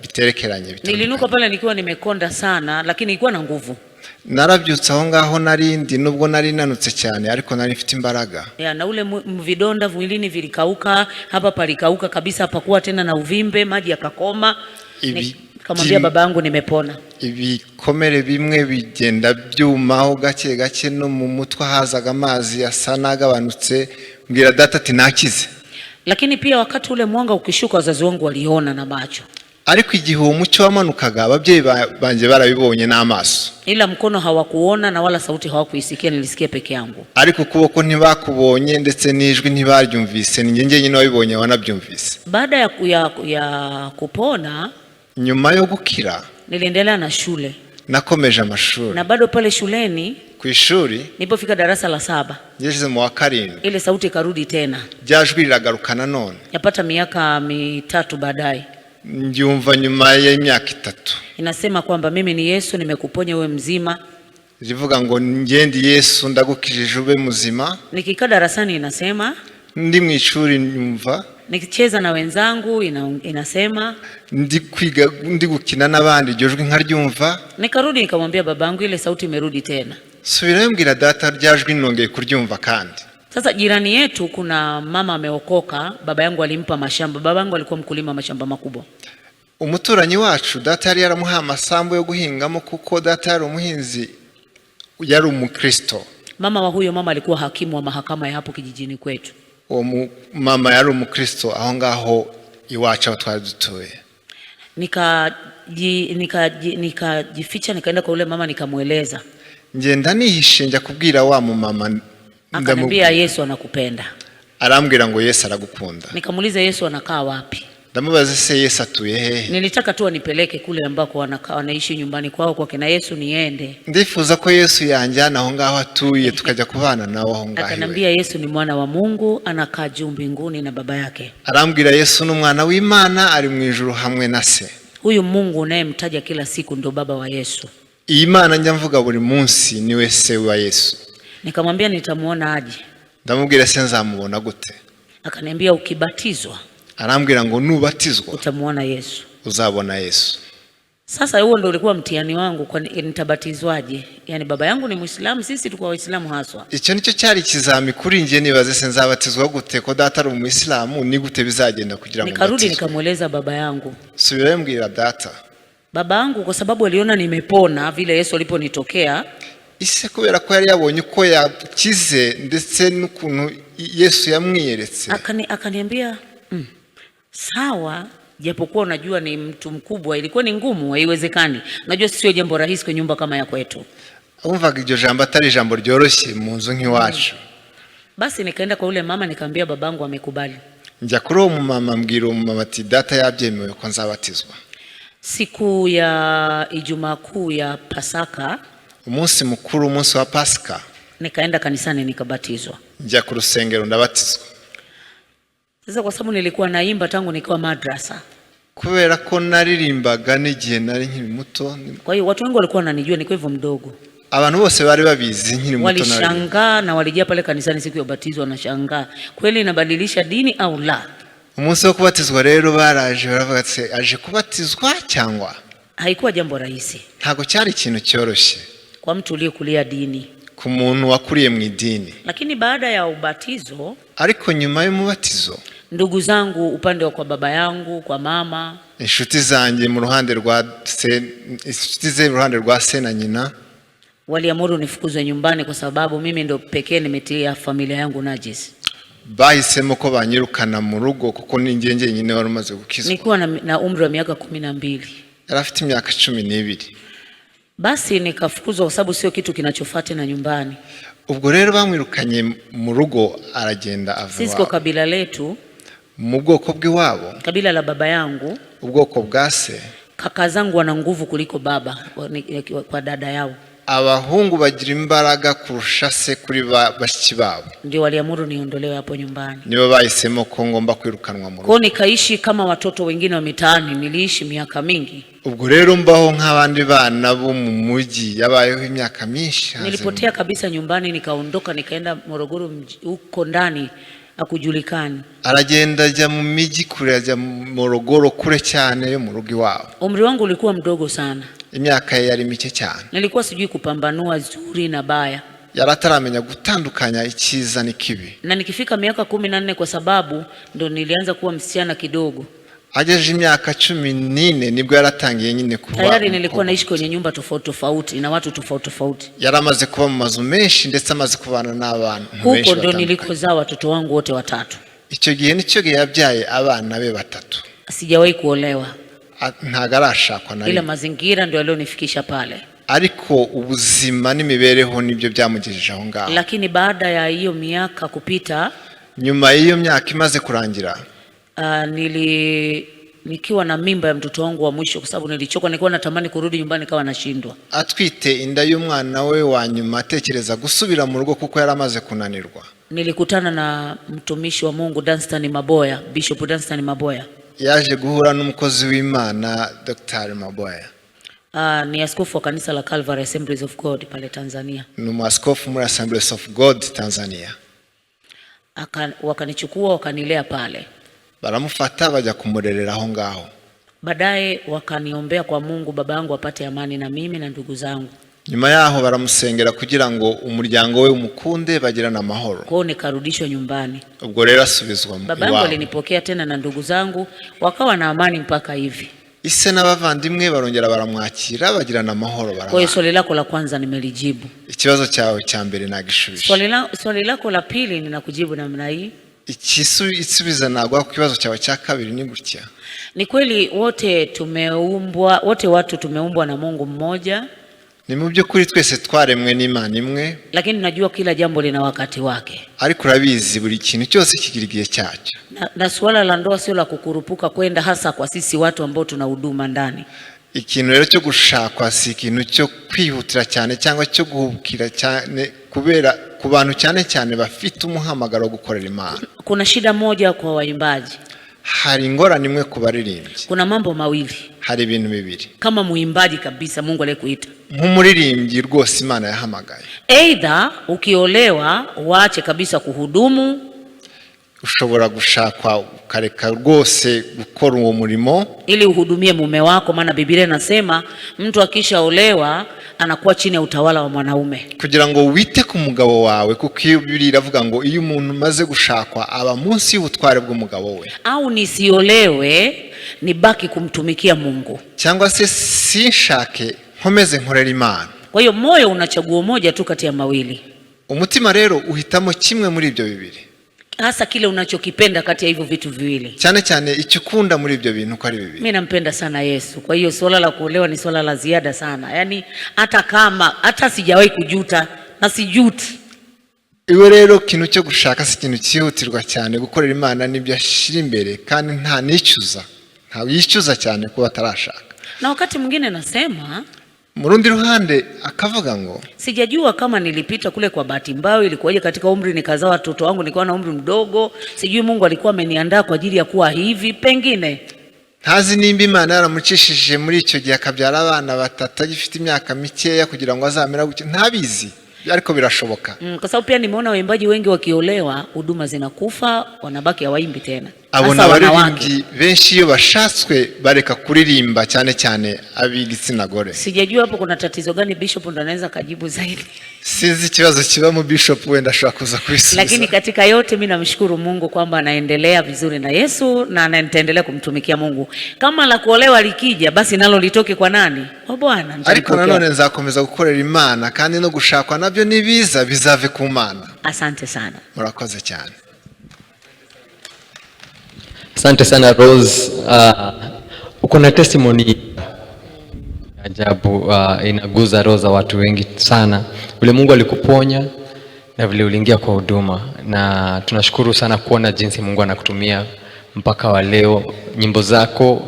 biterekeranye. Nilinuka pale nikiwa nimekonda sana lakini ilikuwa na nguvu. Narabyutse aho ngaho narindi nubwo nari nanutse cyane ariko nari mfite imbaraga. Na ule vidonda mwilini vilikauka, hapa palikauka kabisa, hapakuwa tena na uvimbe, maji yakakoma. Nikamwambia babangu nimepona. Ibikomere bimwe bigenda byumaho gake gake no mu mutwe hazaga amazi asa nagabanutse, mbwira data ati nakize. Lakini pia wakati ule mwanga ukishuka wazazi wangu waliona na macho. Ariko igihe umucyo wamanukaga ababyeyi banje barabibonye n'amaso. Ila mkono hawakuona na wala sauti hawakuisikia, nilisikia peke yangu. Ariko kuboko ntibakubonye ndetse n'ijwi ntibaryumvise, ni njye nyine wabibonye wanabyumvise. Baada ya kupona, nyuma yo gukira, niliendelea na shule. Nakomeje amashuri. Na bado pale shuleni, ku ishuri, nilipofika darasa la 7, ngeze mu wa 7, ile sauti ikarudi tena. Byajwi liragarukana none. Yapata miaka 3 baadaye. Ndyumva nyuma y'imyaka 3. Inasema kwamba mimi ni Yesu nimekuponya wewe mzima. Rivuga ngo ngendi Yesu ndagukijije ube muzima. Nikikaa darasani inasema. Ndi mu ishuri nyumva. Nikicheza na wenzangu inasema. Ndi kwiga ndi gukina n'abandi jojwe nkaryumva. Nikarudi nikamwambia babangu ile sauti imerudi tena. Subira mbwira data ryajwi nongeye kuryumva kandi. Sasa jirani yetu kuna mama ameokoka, baba yangu alimpa mashamba. Babangu alikuwa mkulima mashamba makubwa. Umuturanyi wacu data yari yaramuha amasambu yo guhingamo kuko data yari umuhinzi yari umukristo. Mama wa huyo mama alikuwa hakimu wa mahakama ya hapo kijijini kwetu. Mama yari umukristo aho ngaho iwacu twari dutuye. Nikajificha nikaenda kwa ule mama nikamueleza. Ngenda nihishe njya kubwira wa mama. Akaniambia Yesu anakupenda. Arambwira ngo Yesu aragukunda. Nikamuuliza Yesu anakaa wapi? Ndamubaza se Yesu atuye hehe? Nilitaka tu anipeleke kule ambako wanaishi nyumbani kwao kwa kina Yesu niende. Ndifuza ko Yesu yanjyana aho ngaho atuye tukajya kubana nawe aho ngaho. Akanambia Yesu ni mwana wa Mungu anakaa juu mbinguni na baba yake. Arambwira Yesu ni umwana w'Imana ari mu ijuru hamwe na se. Huyu Mungu unayemtaja kila siku ndo baba wa Yesu. Imana njya mvuga buri munsi ni we se wa Yesu. Nikamwambia nitamuona aje. Ndamubwira se nzamubona gute? Akaniambia ukibatizwa. Arambwira ngo nubatizwa utamuona Yesu. Uzabona Yesu. Sasa huo ndio ulikuwa mtihani wangu, kwa nitabatizwaje? Yani baba yangu ni Muislamu, sisi tulikuwa Waislamu haswa. Icyo nicyo cyari kizami kuri nje, nibaze se nzabatizwa gute ko data ari Umuislamu, ni gute bizagenda kugira ngo nikarudi nikamueleza baba yangu. Subira mbwira data. Baba yangu kwa sababu aliona nimepona vile Yesu aliponitokea. Ise kubera ko yari yabonye uko yakize ndetse n'ukuntu Yesu yamwiyeretse. Akaniambia sawa, japokuwa unajua ni mtu mkubwa, ilikuwa ni ngumu, haiwezekani. Unajua sio jambo rahisi kwa nyumba kama ya kwetu. Umvaga iryo jambo atari jambo ryoroshye mu nzu nk'iwacu. Basi nikaenda kwa ule mama nikamwambia babangu amekubali. Njya kuri uwo mama mbwira uwo mama ati data yabyemewe ko nzabatizwa. Siku ya Ijumaa Kuu ya Pasaka, umunsi mukuru, umunsi wa Pasika, nikaenda kanisani nikabatizwa. Njya ku rusengero ndabatizwa. Sasa kwa sababu nilikuwa naimba tangu nikiwa madrasa. Kubera ko naririmbaga n'igihe nari nkiri muto. Kwa hiyo watu wengi walikuwa wananijua nikiwa hivyo mdogo. Abantu bose bari babizi nkiri muto. Walishangaa na walijia pale kanisani siku ya ubatizo wanashangaa. Kweli inabadilisha dini au la? Umunsi wo kubatizwa rero baraje baravuga ati aje kubatizwa cyangwa. Haikuwa jambo rahisi. Ntago cyari ikintu cyoroshye. Kwa mtu uliyekulia dini. Ku muntu wakuriye mu idini. Lakini baada ya ubatizo, ariko nyuma y'umubatizo, ndugu zangu upande wa kwa baba yangu, kwa mama, inshuti zanjye mu ruhande rwa se, inshuti ze mu ruhande rwa se na nyina, waliamuru nifukuzwe nyumbani kwa sababu mimi ndo pekee nimetia familia yangu najisi. Bahisemo ko banyirukana mu rugo kuko ni njye nyine wari umaze gukizwa. Nilikuwa na umri wa miaka 12. Yari afite imyaka 12. Basi nikafukuzwa kwa sababu sio kitu kinachofuata na nyumbani. Ubwo rero bamwirukanye mu rugo aragenda ava. Sisi kwa kabila letu, mu bwoko bw'iwabo, kabila la baba yangu, ubwoko bwa se, kaka zangu wana nguvu kuliko baba kwa dada yao. Abahungu bagira imbaraga kurusha se kuri bashiki babo. Ndio waliamuru niondolewe hapo nyumbani. Nibo bahisemo ko ngomba kwirukanwa mu rugo. Kwa nikaishi kama watoto wengine wa mitaani, niliishi miaka mingi. Ubwo rero mbaho nk'abandi bana bo mu mujyi yabayeho imyaka myinshi. Nilipotea kabisa nyumbani, nikaondoka nikaenda Morogoro, huko ndani akujulikani. Aragenda ajya mu miji kure, ajya Morogoro kure cyane yo mu rugo iwabo. Umri wangu ulikuwa mdogo sana. Imyaka yari mike cyane. Nilikuwa sijui kupambanua zuri na baya. Yarataramenya gutandukanya icyiza n'ikibi. Na nikifika miaka 14 kwa sababu ndo nilianza kuwa msichana kidogo. Ageje imyaka 14 nibwo yaratangiye nyine kuba. Tayari nilikuwa naishi kwenye nyumba tofauti tofauti na watu tofauti tofauti. Yaramaze kuba mu mazu menshi ndetse amaze kubana n'abantu benshi. Huko ndo nilikozaa watoto wangu wote watatu. Icyo gihe nicyo gihe yabyaye abana be batatu. Sijawahi kuolewa. Ntagarashakwa na ila mazingira ndio yalionifikisha pale. Ariko ubuzima n'imibereho nibyo byamugejeje aho ngaho. Lakini baada ya hiyo miaka kupita, nyuma y'iyo myaka imaze kurangira, nikiwa na mimba ya mtoto wangu wa mwisho, kwa sababu nilichoka, nilikuwa natamani kurudi nyumbani kawa nashindwa. Atwite inda y'umwana we wa nyuma atekereza gusubira mu rugo kuko yaramaze kunanirwa. Nilikutana na mtumishi wa Mungu Dunstan Maboya, Bishop Dunstan Maboya. Yaje guhura n'umukozi w'Imana Dr. Maboya. Ni askofu wa kanisa la Calvary Assemblies of God pale Tanzania. Ni askofu muri Assemblies of God Tanzania. Wakanichukua wakanilea pale. Baramufata bajya kumurerera aho ngaho. Baadaye wakaniombea kwa Mungu baba yangu apate amani na mimi na ndugu zangu. Nyuma yaho baramusengera kugira ngo umuryango we umukunde bagirana amahoro. Kwao nikarudishwa nyumbani. Ubwo rero asubizwa baba yangu alinipokea tena na ndugu zangu wakawa na amani mpaka hivi. Ise n'abavandimwe barongera baramwakira bagirana amahoro bara. Kwa hiyo swali lako la kwanza nimelijibu. Ikibazo cyawe cya mbere nagishubije. Swali lako la pili ninakujibu namna hii. Isubiza nagwa ku kibazo cyawe cya kabiri ni gutya. Ni kweli wote watu tumeumbwa na Mungu mmoja. Ni mu by'ukuri twese twaremwe n'Imana imwe. Lakini najua kila jambo lina wakati wake. Ariko urabizi buri kintu cyose kigira igihe cyacyo. Na swala la ndoa sio la kukurupuka kwenda, hasa kwa sisi watu ambao tuna huduma ndani. Ikintu rero cyo gushakwa si ikintu cyo kwihutira cyane cyangwa cyo guhubukira cyane kubera ku bantu cyane cyane bafite umuhamagaro wo gukorera Imana. Kuna shida moja kwa waimbaji. Hari ingorane imwe ku baririmbyi. Kuna mambo mawili. Hari ibintu bibiri. Kama muimbaji kabisa Mungu aliyekuita. Nk'umuririmbyi rwose Imana yahamagaye. Either ukiolewa waache kabisa kuhudumu. Ushobora gushakwa ukareka rwose gukora uwo murimo ili uhudumie mume wako, maana Biblia inasema mtu akishaolewa anakuwa chini ya utawala wa mwanaume. Kugira ngo wite ku mugabo wawe kuko Biblia iravuga ngo iyo umuntu maze gushakwa aba munsi y'ubutware bw'umugabo we. Au nisiolewe nibaki kumtumikia Mungu. Cyangwa se sinshake nkomeze nkorera Imana. Kwa hiyo moyo unachagua moja tu kati ya mawili. Umutima rero uhitamo kimwe muri ibyo bibiri. Hasa kile unachokipenda kati ya hivyo vitu viwili. Cyane cyane icyo ukunda muri ibyo bintu ko ari bibiri. Mimi nampenda sana Yesu. Kwa hiyo swala la kuolewa ni swala la ziada sana. Yaani hata sijawahi kujuta na sijuti. Iwe rero kintu cyo gushaka si kintu cyihutirwa cyane, gukorera Imana nibyo ashira imbere kandi nta nicuza. Nta yicuza cyane kuba atarashaka. Na wakati mwingine nasema mu rundi ruhande akavuga ngo sijajua kama nilipita kule kwa bahati mbaya, ilikuwaje katika umri nikazaa watoto wangu nilikuwa na umri mdogo, sijui Mungu alikuwa ameniandaa kwa ajili ya kuwa hivi, pengine ntazi nimba Imana yaramucishije muri icyo gihe akabyara abana batatu agifite imyaka mikeya kugira ngo azamera gutyo, ntabizi ariko birashoboka. Kwa sababu pia nimeona waimbaji wengi wakiolewa huduma zinakufa, wanabaki hawaimbi tena. Abona abaririmbyi benshi iyo bashatswe bareka kuririmba cyane cyane ab'igitsina gore. Sijajua hapo kuna tatizo gani, Bishop ndo anaweza kajibu zaidi. Sizi ikibazo kiba mu Bishop wenda ashaka kuza kubisubiza. Lakini katika yote mimi namshukuru Mungu kwamba anaendelea vizuri na Yesu na anaendelea kumtumikia Mungu. Kama la kuolewa likija basi nalo litoke kwa nani? Kwa Bwana. Ariko nanone nzakomeza gukorera Imana kandi no gushakwa nabyo nibiza bizave ku Mana. Asante sana. Murakoze cyane. Asante sana Rose. Uko na testimony ajabu, inaguza roho za watu wengi sana. Vile Mungu alikuponya na vile uliingia kwa huduma, na tunashukuru sana kuona jinsi Mungu anakutumia mpaka wa leo. Nyimbo zako,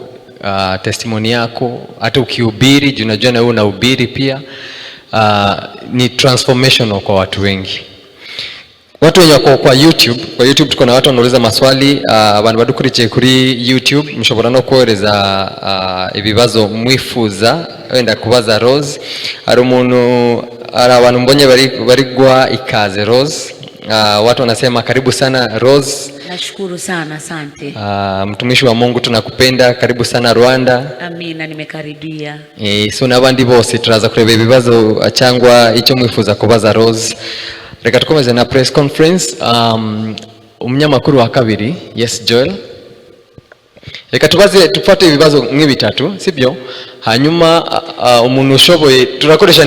testimony yako, hata ukihubiri, unajua na wewe unahubiri pia, ni transformational kwa watu wengi. Watu wenye wako kwa YouTube tuko na watu wanauliza maswali, abantu badukurikiye kuri YouTube mushobora no kohereza ibibazo mwifuza wenda kubaza Rose. Hari abantu mbonye bari gwa ikaze Rose. Watu wanasema karibu sana Rose. Nashukuru sana, asante. Mtumishi wa Mungu tunakupenda, karibu sana Rwanda. Amina, nimekaribia. So nabandi bose turaza kureba ibibazo cyangwa icyo mwifuza kubaza Rose. Reka tukomeze na press conference. Umunyamakuru wa kabiri, yes Joel. Reka tupate ibibazo nk'ibitatu, sibyo? Hanyuma umuntu ushoboye turakoresha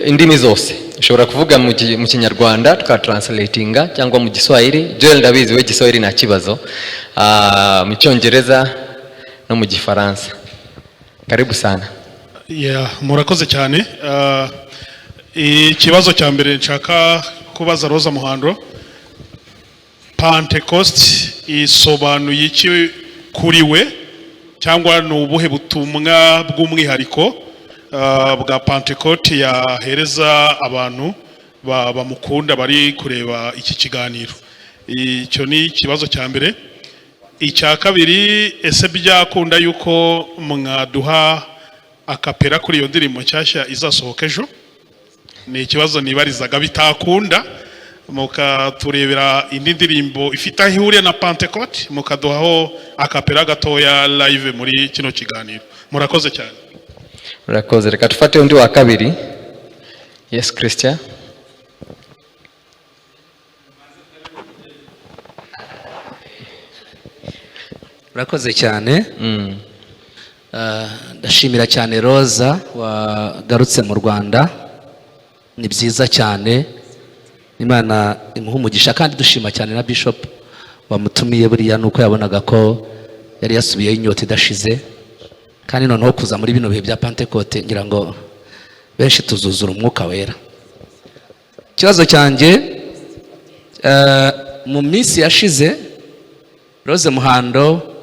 indimi zose. Ushobora kuvuga mu Kinyarwanda tukatranslatinga cyangwa mu Giswahili. Joel ndabizi we Giswahili nta kibazo. Mu Cyongereza no mu Gifaransa. Karibu sana. Murakoze cyane. Ikibazo cya mbere nshaka kubaza Roza Muhando, Pentecost isobanuye iki kuri we, cyangwa ni ubuhe butumwa bw'umwihariko bwa Pentecost yahereza abantu bamukunda bari kureba iki kiganiro? Icyo ni ikibazo cya mbere. Icya kabiri, ese byakunda yuko mwaduha akapera kuri iyo ndirimbo nshyashya izasohoka ejo? Ni ikibazo nibarizaga. Bitakunda mukaturebera indi ndirimbo ifite aho ihuriye na Pentecost, mukaduhaho akapera gatoya live muri kino kiganiro. Murakoze cyane. Murakoze. Reka tufate undi wa kabiri. Yes Christian. Murakoze cyane. Ndashimira cyane Roza wagarutse mu Rwanda. Ni byiza cyane, Imana imuha umugisha, kandi dushima cyane na Bishop wamutumiye buriya nuko yabonaga ko yari yasubiyeyo inyota idashize, kandi noneho kuza muri bino bihe bya Pentecost ngira ngo benshi tuzuzura umwuka wera. Ikibazo cyanjye, mu minsi yashize Rose Muhando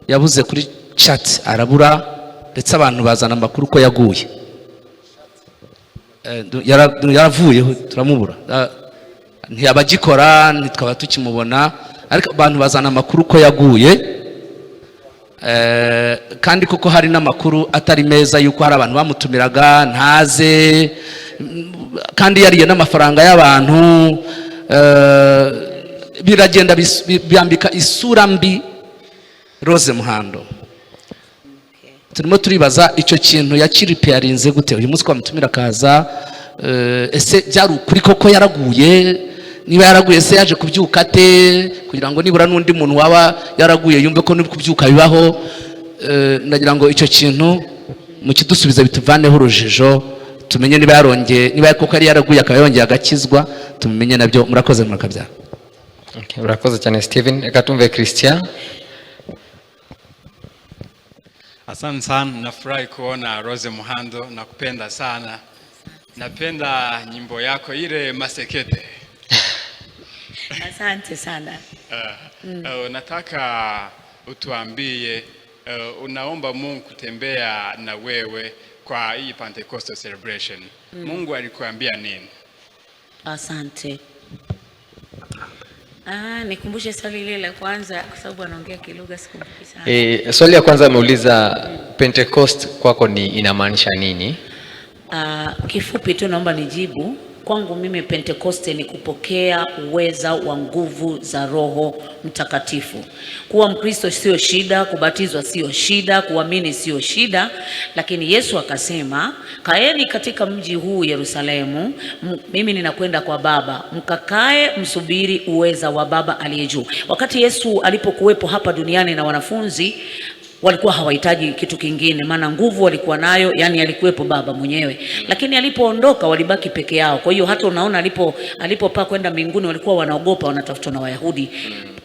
yabuze kuri chat, arabura, ndetse abantu bazana amakuru ko yaguye. Yaravuyeho turamubura, ntiyabagikora, ntitwaba tukimubona, ariko abantu bazana amakuru ko yaguye. Kandi koko hari n'amakuru atari meza yuko hari abantu bamutumiraga ntaze, kandi yariye n'amafaranga y'abantu. Biragenda byambika isura mbi Rose Muhando. Turimo turibaza icyo kintu yakiripearinze gute uyu munsi kwa mutumira kaza. Ese byari ukuri koko yaraguye? Niba yaraguye se yaje kubyuka te, kugira ngo nibura n'undi muntu waba yaraguye yumve ko niba kubyuka bibaho? Ndagira ngo icyo kintu mukidusubiza bituvaneho urujijo, tumenye niba yarongeye, niba koko yari yaraguye akaba yongeye agakizwa, tumenye nabyo. Murakoze murakabyara. Okay, murakoze cyane Steven. Reka tumve Christian. Asante sana, nafurahi kuona Rose Muhando, nakupenda sana. Napenda nyimbo yako ile Masekete. Asante sana. Nataka utuambie, unaomba Mungu kutembea na wewe kwa hii Pentecostal celebration. Mungu alikuambia nini? Asante. Nikumbushe swali lile la kwanza kwa sababu anaongea kilugha sikumbuki sana. Swali ya kwanza ameuliza Pentecost kwako ni inamaanisha nini? Kifupi tu naomba nijibu. Kwangu mimi Pentecost ni kupokea uweza wa nguvu za Roho Mtakatifu. Kuwa Mkristo sio shida, kubatizwa sio shida, kuamini sio shida, lakini Yesu akasema, kaeni katika mji huu Yerusalemu, mimi ninakwenda kwa Baba, mkakae msubiri uweza wa Baba aliye juu. Wakati Yesu alipokuwepo hapa duniani na wanafunzi, walikuwa hawahitaji kitu kingine, maana nguvu walikuwa nayo, yani alikuwepo Baba mwenyewe. Lakini alipoondoka walibaki peke yao. Kwa hiyo hata unaona alipopaa kwenda mbinguni walikuwa wanaogopa, wanatafutwa na Wayahudi.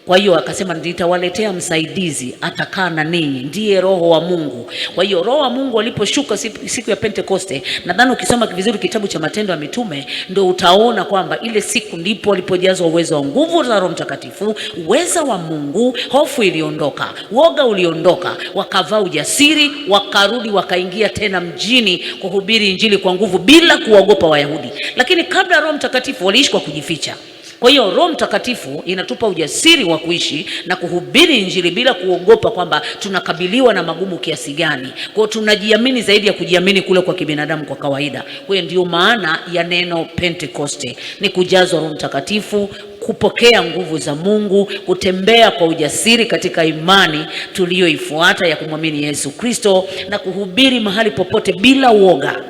Kwa hiyo akasema nitawaletea msaidizi atakaa na ninyi, ndiye Roho wa Mungu. Kwa hiyo Roho wa Mungu aliposhuka siku ya Pentecoste, nadhani ukisoma vizuri kitabu cha Matendo ya Mitume ndio utaona kwamba ile siku ndipo walipojazwa uwezo wa nguvu za Roho Mtakatifu, uweza wa Mungu, hofu iliondoka, woga uliondoka, wakavaa ujasiri, wakarudi wakaingia tena mjini kuhubiri injili kwa nguvu bila kuogopa Wayahudi. Lakini kabla Roho Mtakatifu waliishi kwa kujificha. Kwa hiyo Roho Mtakatifu inatupa ujasiri wa kuishi na kuhubiri injili bila kuogopa kwamba tunakabiliwa na magumu kiasi gani. Kwa hiyo tunajiamini zaidi ya kujiamini kule kwa kibinadamu kwa kawaida. Kwa hiyo ndio maana ya neno Pentecoste, ni kujazwa Roho Mtakatifu, kupokea nguvu za Mungu, kutembea kwa ujasiri katika imani tuliyoifuata ya kumwamini Yesu Kristo na kuhubiri mahali popote bila uoga.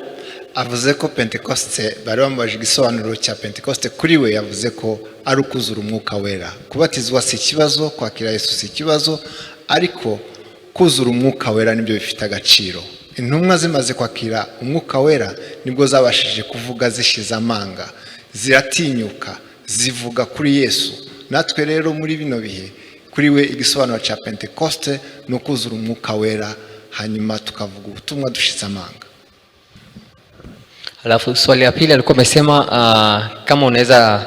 Avuze ko Pentecoste bari bamubajije igisobanuro cya Pentecoste kuri we, yavuze ko ari ukuzura umwuka wera. Kubatizwa si ikibazo, kwakira Yesu si ikibazo, ariko kuzura umwuka wera nibyo bifite agaciro. Intumwa zimaze kwakira umwuka wera nibwo zabashije kuvuga zishize amanga, ziratinyuka, zivuga kuri Yesu. Natwe rero muri bino bihe kuri we igisobanuro cya Pentecoste no kuzura umwuka wera, hanyuma tukavuga ubutumwa dushize amanga. Alafu swali ya pili alikuwa amesema kama unaweza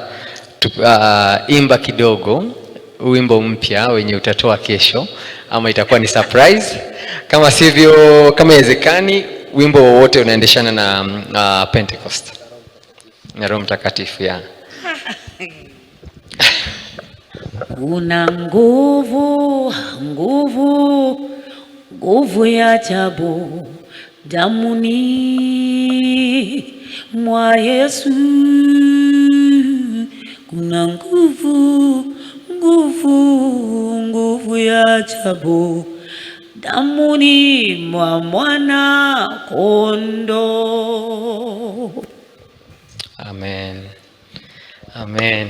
imba kidogo wimbo mpya wenye utatoa kesho, ama itakuwa ni surprise. Kama sivyo, kama inawezekani wimbo wowote unaendeshana na Pentecost na Roho Mtakatifu ya Una nguvu, nguvu, nguvu ya ajabu damuni mwa Yesu. Kuna nguvu, nguvu, nguvu ya ajabu damuni mwa mwana kondoo. Amen. Amen.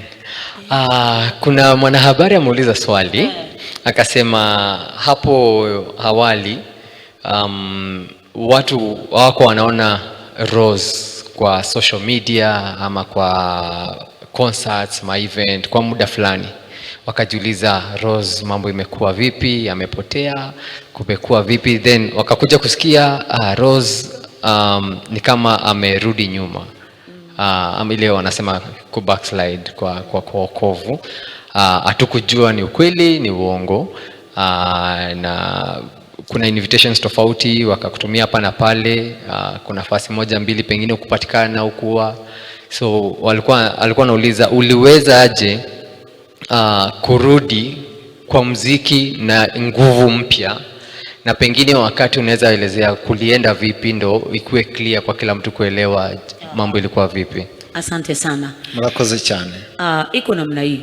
Kuna mwanahabari ameuliza swali akasema hapo awali watu wako wanaona Rose kwa social media ama kwa concerts, ma event kwa muda fulani, wakajiuliza Rose mambo imekuwa vipi, amepotea, kumekuwa vipi, then wakakuja kusikia Rose ni kama amerudi nyuma. Ile wanasema ku backslide kwa wokovu. Hatukujua ni ukweli ni uongo, na kuna invitations tofauti wakakutumia hapa na pale, kuna nafasi moja mbili pengine kupatikana ukuwa. So alikuwa anauliza uliweza aje kurudi kwa muziki na nguvu mpya, na pengine wakati unaweza elezea kulienda vipi ndo ikuwe clear kwa kila mtu kuelewa mambo ilikuwa vipi. Asante sana. Murakoze cyane. Iko namna hii.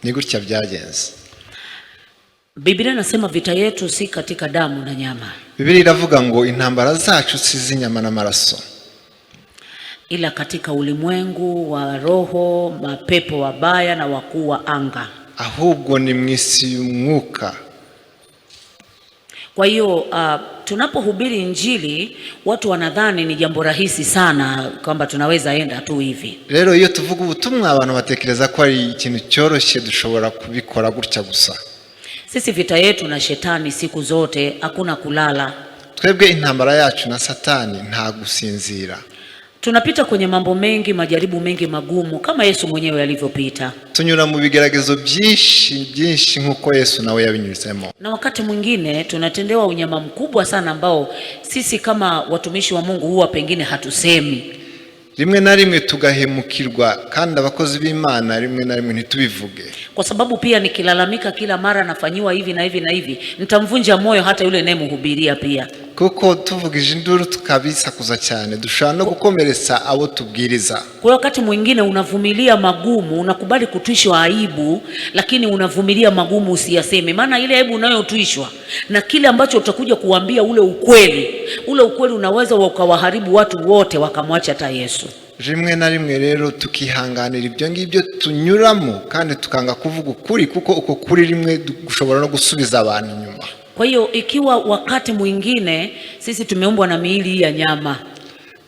Ni gutya byagenze. Biblia inasema vita yetu si katika damu na nyama. Biblia iravuga ngo intambara zacu si z'inyama n'amaraso, ila katika ulimwengu wa roho, mapepo wabaya na wakuu wa anga. Ahubwo ni mwisi y'umwuka. Kwa hiyo tunapohubiri injili watu wanadhani ni jambo rahisi sana kwamba tunaweza enda tu hivi. Rero iyo tuvuga ubutumwa abantu batekereza ko ari ikintu cyoroshye dushobora kubikora gutya gusa. Sisi vita yetu na shetani siku zote, hakuna kulala. Twebwe intambara yacu na Satani nta gusinzira. Tunapita kwenye mambo mengi, majaribu mengi magumu kama Yesu mwenyewe alivyopita. Tunyura mu bigeragezo byinshi nkuko Yesu nawe yabinyuzemo. Na wakati mwingine tunatendewa unyama mkubwa sana ambao sisi kama watumishi wa Mungu huwa pengine hatusemi. Rimwe na rimwe tugahemukirwa kandi abakozi b'Imana rimwe na rimwe ntitubivuge. Kwa sababu pia nikilalamika kila mara nafanyiwa hivi na hivi na hivi, nitamvunja moyo hata yule ninayemhubiria pia. Kuko tuvugije induru tukabisakuza cyane dushobora no gukomeretsa abo tubwiriza. Kwa wakati mwingine unavumilia magumu, unakubali kutwishwa aibu, lakini unavumilia magumu usiyaseme. Maana ile aibu unayotwishwa na kile ambacho utakuja kuambia ule ukweli unaweza ukawaharibu watu wote wakamwacha hata Yesu. Rimwe na rimwe rero tukihanganira ibyo ngibyo tunyuramo kandi tukanga kuvuga ukuri, kuko uko kuri rimwe gushobora no gusubiza abantu nyuma. Kwa hiyo ikiwa wakati mwingine sisi tumeumbwa na miili ya nyama,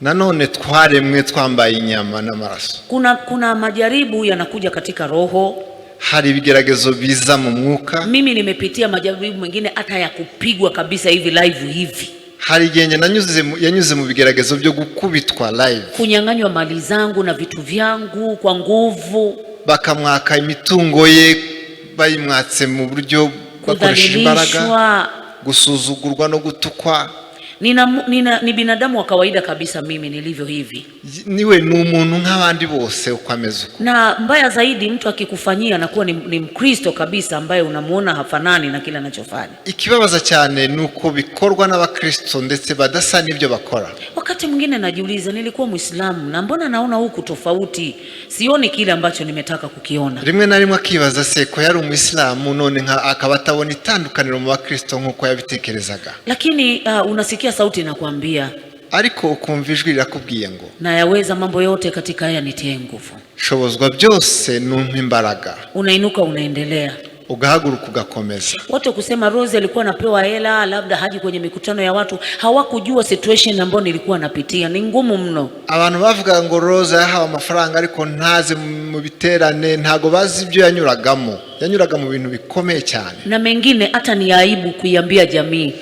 nanone twaremwe twambaye inyama n'amaraso. Kuna majaribu yanakuja katika roho. hari ibigeragezo biza mu mwuka. Mimi nimepitia majaribu mengine hata ya kupigwa kabisa hivi live hivi. Hari igihe yanyuze mu bigeragezo byo gukubitwa live. Kunyang'anywa mali zangu na vitu vyangu kwa nguvu. Bakamwaka imitungo ye bayimwatse mu buryo bakoresha imbaraga. Gusuzugurwa no gutukwa. Ni binadamu wa kawaida kabisa mimi nilivyo hivi. Niwe ni umuntu nk'abandi bose uko ameze uko. Na mbaya zaidi mtu akikufanyia anakuwa ni Mkristo kabisa ambaye unamuona hafanani na kila anachofanya. Ikibabaza cyane nuko bikorwa n'abakristo ndetse badasa n'ibyo bakora. Wakati mwingine najiuliza nilikuwa Muislamu na mbona naona huku tofauti? Sioni kile ambacho nimetaka kukiona. Rimwe na rimwe akibaza se ko yari Umuislamu none akaba atabona itandukaniro mu bakristo nkuko yabitekerezaga. Lakini unasikia sauti inakwambia, ariko ukumva ijwi rirakubwiye ngo na yaweza mambo yote katika haya nitie nguvu. Shobozwa byose numpa imbaraga. Unainuka unaendelea. Ugahaguruka ugakomeza. Watu kusema Rose alikuwa anapewa hela labda haji kwenye mikutano ya watu, hawakujua situation ambayo nilikuwa napitia ni ngumu mno. Abantu bavuga ngo Rose yahawe amafaranga ariko ntaze mu biterane, ntago bazi ibyo yanyuraga mu bintu bikomeye cyane. Na mengine hata ni aibu kuiambia jamii.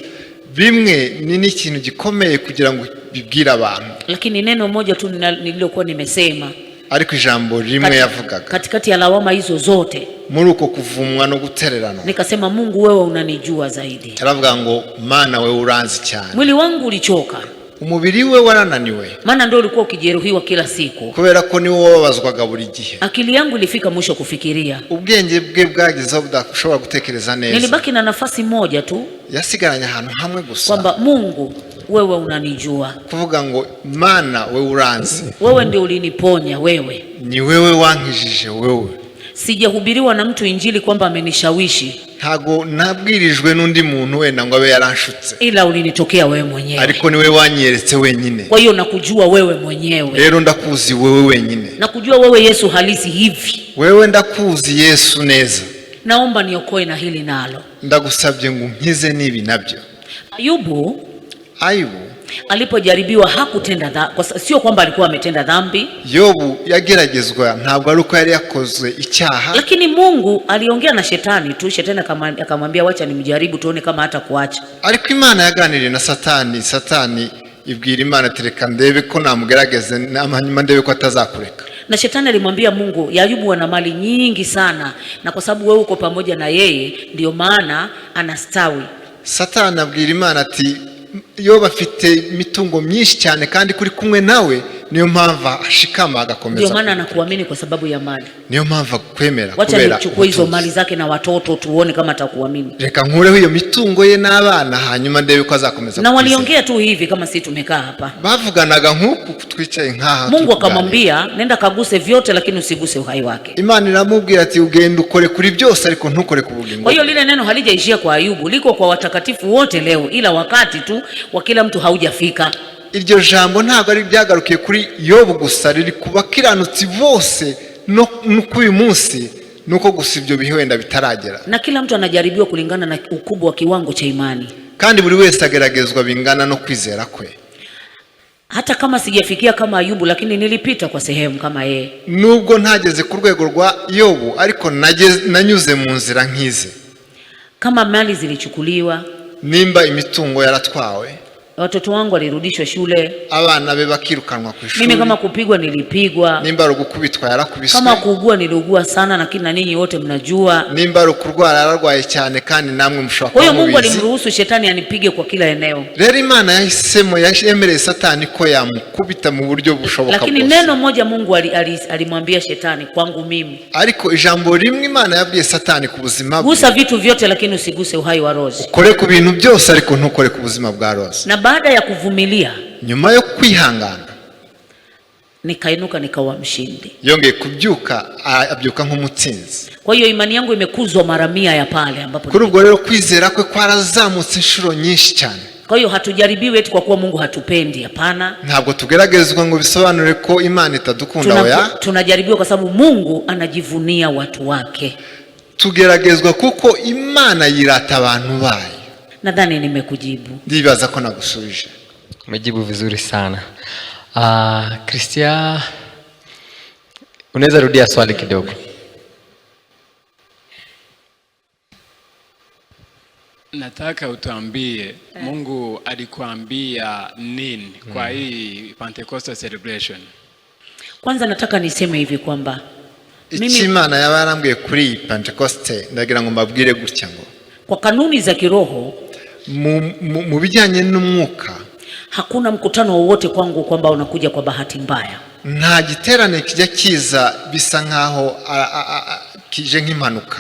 Bimwe ni ikintu gikomeye kugira ngo bibwire abantu. Lakini neno moja tu nililokuwa nimesema. Ariko ijambo rimwe yavugaga. Katikati ya lawama hizo zote. Muri uko kuvumwa no gutererana. Nikasema Mungu wewe unanijua zaidi. Aravuga ngo Mana wewe uranzi cyane. Mwili wangu ulichoka. Umubiri we warananiwe. Maana ndio ulikuwa ukijeruhiwa kila siku. Kubera ko ni wowe wabazwaga buri gihe. Akili yangu ilifika mwisho kufikiria. Ubwenge bwe bwagezeho budashobora gutekereza neza. Nilibaki na nafasi moja tu. Yasigaranye ahantu hamwe gusa. Kwamba Mungu wewe unanijua. Kuvuga ngo Mana wewe uranzi. Wewe ndio uliniponya wewe. Ni wewe wankijije wewe. Sijahubiriwa na mtu injili kwamba amenishawishi. Ntago nabwirijwe n'undi muntu wenda ngo abe yaranshutse. Ila ulinitokea wewe mwenyewe. Ariko ni wewe wanyeretse wenyine. Kwa hiyo nakujua wewe mwenyewe. Rero ndakuzi wewe wenyine. Nakujua wewe Yesu halisi hivi. Wewe ndakuzi Yesu neza. Naomba niokoe na hili nalo. Ndagusabye ngo unkize nibi nabyo. Ayubu alipojaribiwa hakutenda dhambi, sio kwamba alikuwa ametenda dhambi. Yobu yageragezwa ntabwo ari uko yari yakoze icyaha. Lakini Mungu aliongea na shetani tu, shetani akamwambia wacha nimjaribu tuone kama hata kuacha. Ariko Imana yaganiriye na Satani ibwira Imana tereka ndebe ko namugerageze n'amanyuma ndebe ko atazakureka. Na shetani alimwambia Mungu, Ayubu ana mali nyingi sana na kwa sababu wewe uko pamoja na yeye ndio maana anastawi. Satani abwira Imana ati Yobu afite mitungo myinshi cyane kandi kuri kumwe nawe niyo mpamvu ashikama agakomeza. Ndio maana anakuamini kwa sababu ya mali. Niyo mpamvu kwemera kubera. Wacha nichukue hizo mali zake na watoto tuone kama atakuamini. Reka nkureho iyo mitungo ye n'abana hanyuma ndebe ko azakomeza. Na waliongea tu hivi kama sisi tumekaa hapa. Bavuganaga nkuku twicaye nkaha. Mungu akamwambia nenda kaguse vyote lakini usiguse uhai wake. Imana iramubwira ati ugenda ukore kuri byose ariko ntukore ku bugingo. Kwa hiyo lile neno halijaishia kwa Ayubu, liko kwa watakatifu wote leo, ila wakati tu wa kila mtu haujafika. Iryo jambo ntabwo ari byagarukiye kuri Yobu gusa, riri kubakiranutsi bose no kuri munsi nuko gusa ibyo bihe wenda bitaragera. Na kila mtu anajaribiwa kulingana na ukubwa wa kiwango cha imani. Kandi buri wese ageragezwa bingana no kwizera kwe. Hata kama sijafikia kama Ayubu lakini nilipita kwa sehemu kama yeye. Nubwo ntageze ku rwego rwa Yobu ariko nanyuze mu nzira nkize. Kama mali zilichukuliwa, nimba imitungo yaratwawe, watoto wangu walirudishwa shule, abana be bakirukanwa ku ishuri, mimi kama kupigwa nilipigwa, nimba ari gukubitwa yarakubiswe, kama kuugua niliugua sana lakini na ninyi wote mnajua, nimba ari kurwara yararwaye cyane kandi namwe mushobora kubizi. Kwa hiyo Mungu alimruhusu shetani anipige kwa kila eneo. Rero Imana yahisemo yemereye Satani ko yamukubita mu buryo bushoboka bwose. Lakini neno moja Mungu alimwambia shetani kwangu mimi. Ariko ijambo rimwe Imana yabwiye Satani ku buzima bwe. Gusa vitu vyote lakini usiguse uhai wa Rose. Ukore ku bintu byose ariko ntukore ku buzima bwa Rose. Na baada ya kuvumilia, nyuma yo kwihangana, nikainuka nikawa mshindi. Yongeye kubyuka abyuka nk'umutsinzi. Kwa hiyo imani yangu imekuzwa mara 100 ya pale ambapo. Kuri ubwo rero kwizera kwe kwarazamutse inshuro nyinshi cyane. Kwa hiyo hatujaribiwi eti kwa kuwa Mungu hatupendi, hapana. Ntabwo tugeragezwa ngo bisobanure ko Imana itadukunda oya. Tunajaribiwa kwa sababu Mungu anajivunia watu wake. Tugeragezwa kuko Imana yirata abantu bayo. Nadhani nimekujibu. Ndibaza ko nagusubije. Umejibu vizuri sana. Christian, unaweza rudia swali kidogo? nataka utuambie Mungu alikuambia nini kwa hii Pentecostal celebration? Kwanza nataka niseme hivi kwamba Imana yabarambwiye kuri Pentecostal ndagira ngo mbabwire gutya ngo kwa kanuni za kiroho mu bijyanye n'umwuka hakuna mkutano wowote kwangu kwamba unakuja kwa bahati mbaya. Nta giterane kijya kiza bisa nkaho kije nk'impanuka.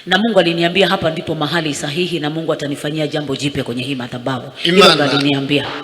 Na Mungu aliniambia hapa ndipo mahali sahihi na Mungu atanifanyia jambo jipya kwenye hii madhabahu.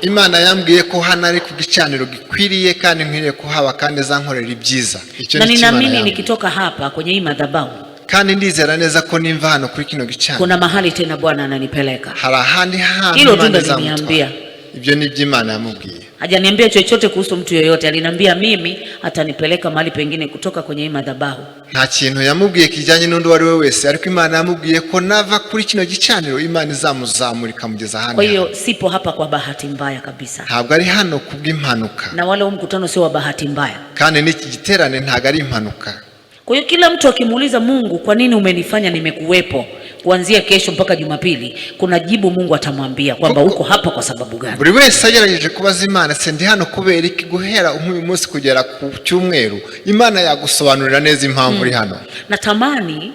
Imana yambwiye ko hano ari ku gicaniro gikwiriye kandi nkwiriye kuhaba kandi zankorera ibyiza. Na ninaamini nikitoka hapa kwenye hii madhabahu kandi ndizera neza ko nimva hano kuri kino gicaniro kuna mahali tena Bwana ananipeleka. Hari ahandi hantu hilo tu ndaniambia. Ibyo ni by'Imana yamubwiye. Hajaniambia chochote kuhusu mtu yoyote, aliniambia mimi atanipeleka mahali pengine kutoka kwenye hii madhabahu. Nta kintu yamubwiye kijanye n'undi wari we wese, ariko Imana yamubwiye ko nava kuri kino gicaniro Imana izamuzamurika mugeza hano. Kwa hiyo sipo hapa kwa bahati mbaya kabisa. Ntabwo ari hano kubw'impanuka. Na wala mkutano sio wa bahati mbaya. Kandi n'iki giterane ntabwo ari impanuka. Kwa hiyo kila mtu akimuuliza Mungu, kwa nini umenifanya nimekuwepo kuanzia kesho mpaka Jumapili, kuna jibu Mungu atamwambia kwamba uko hapa kwa sababu gani. Buri wese agerageje kubaza Imana, se ndi hano kubera iki guhera uyu munsi kugera ku cyumweru, Imana yagusobanurira neza impamvu uri hano. Natamani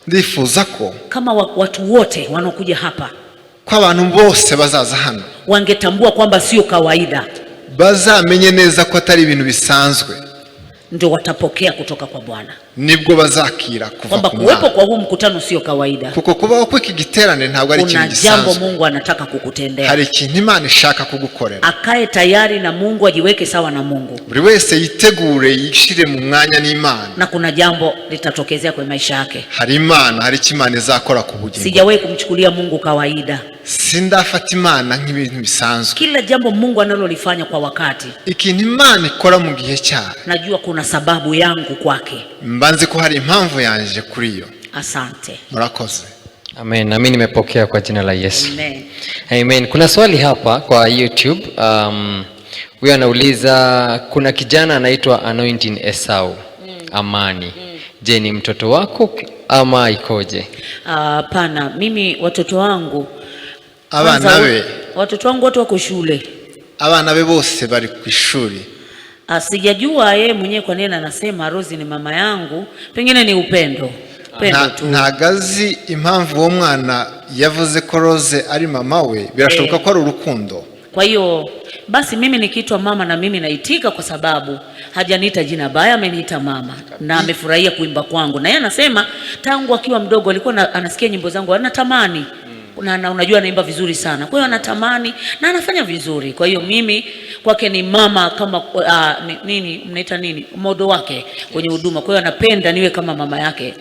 ndifuza ko kama watu wote wanaokuja hapa, kwa abantu bose bazaza hano, wangetambua kwamba sio kawaida, bazamenye neza ko atari ibintu bisanzwe, ndio watapokea kutoka kwa Bwana. Nibwo bazakira kuva kwamba kuwepo kwa huu mkutano sio kawaida. Kuko kubaho kw'iki giterane ntabwo ari ikintu gisanzwe. Kuna jambo Mungu anataka kukutendea. Hari ikintu Imana ishaka kugukorera. Akae tayari na Mungu, ajiweke sawa na Mungu. Buri wese yitegure yishire mu mwanya n'Imana. Na kuna jambo litatokezea kwa maisha yake. Hari Imana, hari Imana izakora ku bugingo. Sijawahi kumchukulia Mungu kawaida. Sindafata Imana nk'ibintu bisanzwe. Kila jambo Mungu analolifanya kwa wakati. Ikintu Imana ikora mu gihe cyayo, najua kuna sababu yangu kwake. Mbanze ko hari impamvu yanje kuri yo. Asante. Murakoze. Amen. Nami nimepokea kwa jina la Yesu. Amen. Amen. Kuna swali hapa kwa YouTube. Huyu anauliza, kuna kijana anaitwa Anointing Esau Amani. Je, ni mtoto wako ama ikoje? Hapana, mimi watoto wangu abana be, watoto wangu wote wako shule. Abana be bose bari ku ishuri. Sijajua yeye mwenyewe kwa nini anasema Rose ni mama yangu, pengine ni upendo. Upendo tu. Ntagazi impamvu uwo mwana yavuze ko Rose ari mama we, birashoboka ko ari urukundo. Kwa hiyo basi mimi nikiitwa mama na mimi naitika, kwa sababu hajaniita jina baya, ameniita mama na amefurahia kuimba kwangu. Na yeye anasema tangu akiwa mdogo alikuwa anasikia nyimbo zangu anatamani. Na unajua anaimba vizuri sana. Kwa hiyo anatamani na anafanya vizuri. Kwa hiyo mimi kwake ni mama kama nini mnaita nini? Modo wake kwenye huduma. Kwa hiyo anapenda niwe kama mama yake.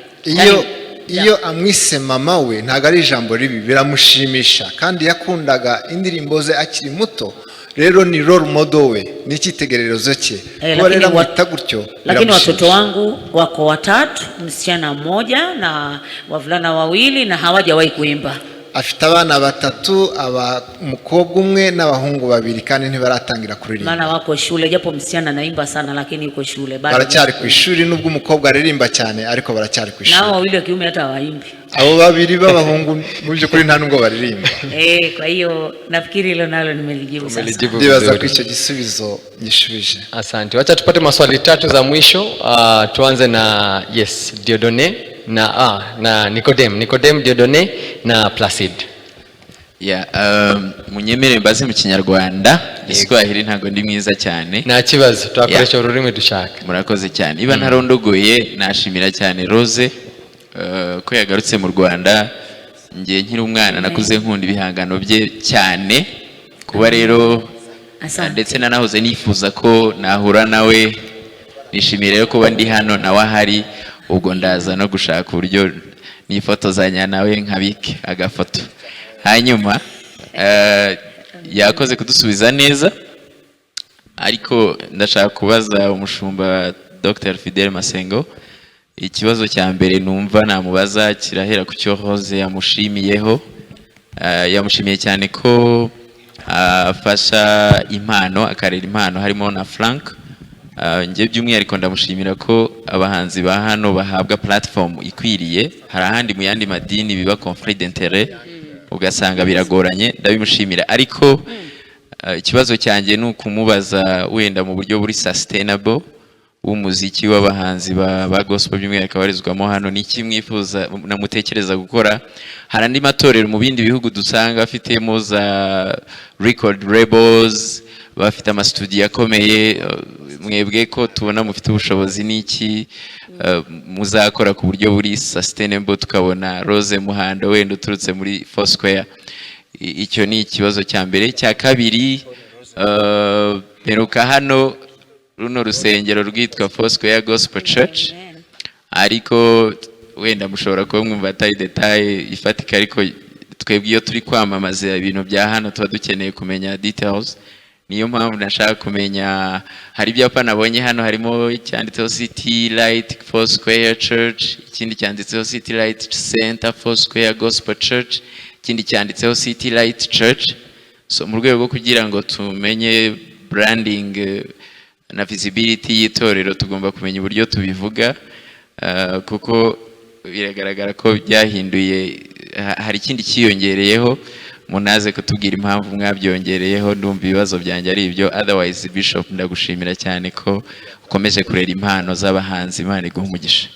Iyo amwise mama we ntago ari ijambo ribi, biramushimisha kandi yakundaga indirimbo ze akiri muto. Rero ni role model we, ni icyitegererezo cye. Kuba rero amwita gutyo. Lakini watoto wangu wako watatu, msichana mmoja na wavulana wawili, na hawajawahi kuimba. Afite abana batatu, umukobwa umwe n'abahungu babiri, kandi ntibaratangira kuririmba. Maana wako shule, japo msichana anaimba sana lakini yuko shule. Baracyari ku ishuri, nubwo umukobwa aririmba cyane ariko baracyari ku ishuri. Nao wawili wa kiume hata hawaimbi. Abo babiri b'abahungu mu by'ukuri nta nubwo baririmba. Kwa hiyo nafikiri hilo nalo nimelijibu sasa. Ndibaza ko icyo gisubizo nyishubije. Asante. Wacha tupate maswali tatu za mwisho. Tuanze na Diodone na Nicodem, Diodone na Placid. Munyemere mbaze mu Kinyarwanda, Igiswahili ntago ndi mwiza cyane. Nta kibazo, twakoresha ururimi dushaka. Murakoze cyane. Iba ntarondogoye, nashimira cyane Rose ko yagarutse mu Rwanda. Ngiye nkiri umwana nakuze nkunda ibihangano bye cyane. Kuba rero ndetse nanahoze nifuza ko nahura nawe, nishimire ko kuba ndi hano nawe ahari. Ubwo ndaza no gushaka uburyo nifotozanya nawe nkabike agafoto. Hanyuma yakoze kudusubiza neza, ariko ndashaka kubaza umushumba Dr. Fidel Masengo. Ikibazo cya mbere numva namubaza kirahera ku cyo Rose yamushimiyeho. Yamushimiye cyane ko afasha impano, akarera impano harimo na Frank. Ngiye by'umwihariko ndamushimira ko abahanzi ba hano bahabwa platform ikwiriye. Hari ahandi mu yandi madini biba conflit d'intérêt, ugasanga biragoranye ndabimushimira ariko ikibazo cyanjye ni ukumubaza wenda mu buryo buri sustainable w'umuziki w'abahanzi ba gospel by'umwihariko barizwamo hano ni iki mwifuza namutekereza gukora. Hari andi matorero mu bindi bihugu dusanga afitemo za record labels bafite amastudio akomeye, mwebwe ko tubona mufite ubushobozi n'iki muzakora ku buryo buri sustainable tukabona Rose Muhando wenda uturutse muri Foursquare. Icyo ni ikibazo cya mbere. Cya kabiri peruka hano runo rusengero rwitwa Foursquare Gospel Church, ariko wenda mushobora kuba mwumva atari detail ifatika, ariko twebwe iyo turi kwamamaza ibintu bya hano tuba dukeneye kumenya details. Niyo mpamvu nashaka kumenya, hari ibyapa nabonye hano harimo cyanditseho City Light Foursquare Church, ikindi cyanditseho City Light Center Foursquare Gospel Church, ikindi cyanditseho City Light Church. So mu rwego rwo kugira ngo tumenye branding na visibility y'itorero tugomba kumenya uburyo tubivuga, kuko biragaragara ko byahinduye, hari ikindi cyiyongereyeho. Munaze kutubwira impamvu mwabyongereyeho. Ndumva ibibazo byanjye ari ibyo. Otherwise Bishop ndagushimira cyane ko ukomeje kurera impano z'abahanzi. Imana iguhe umugisha.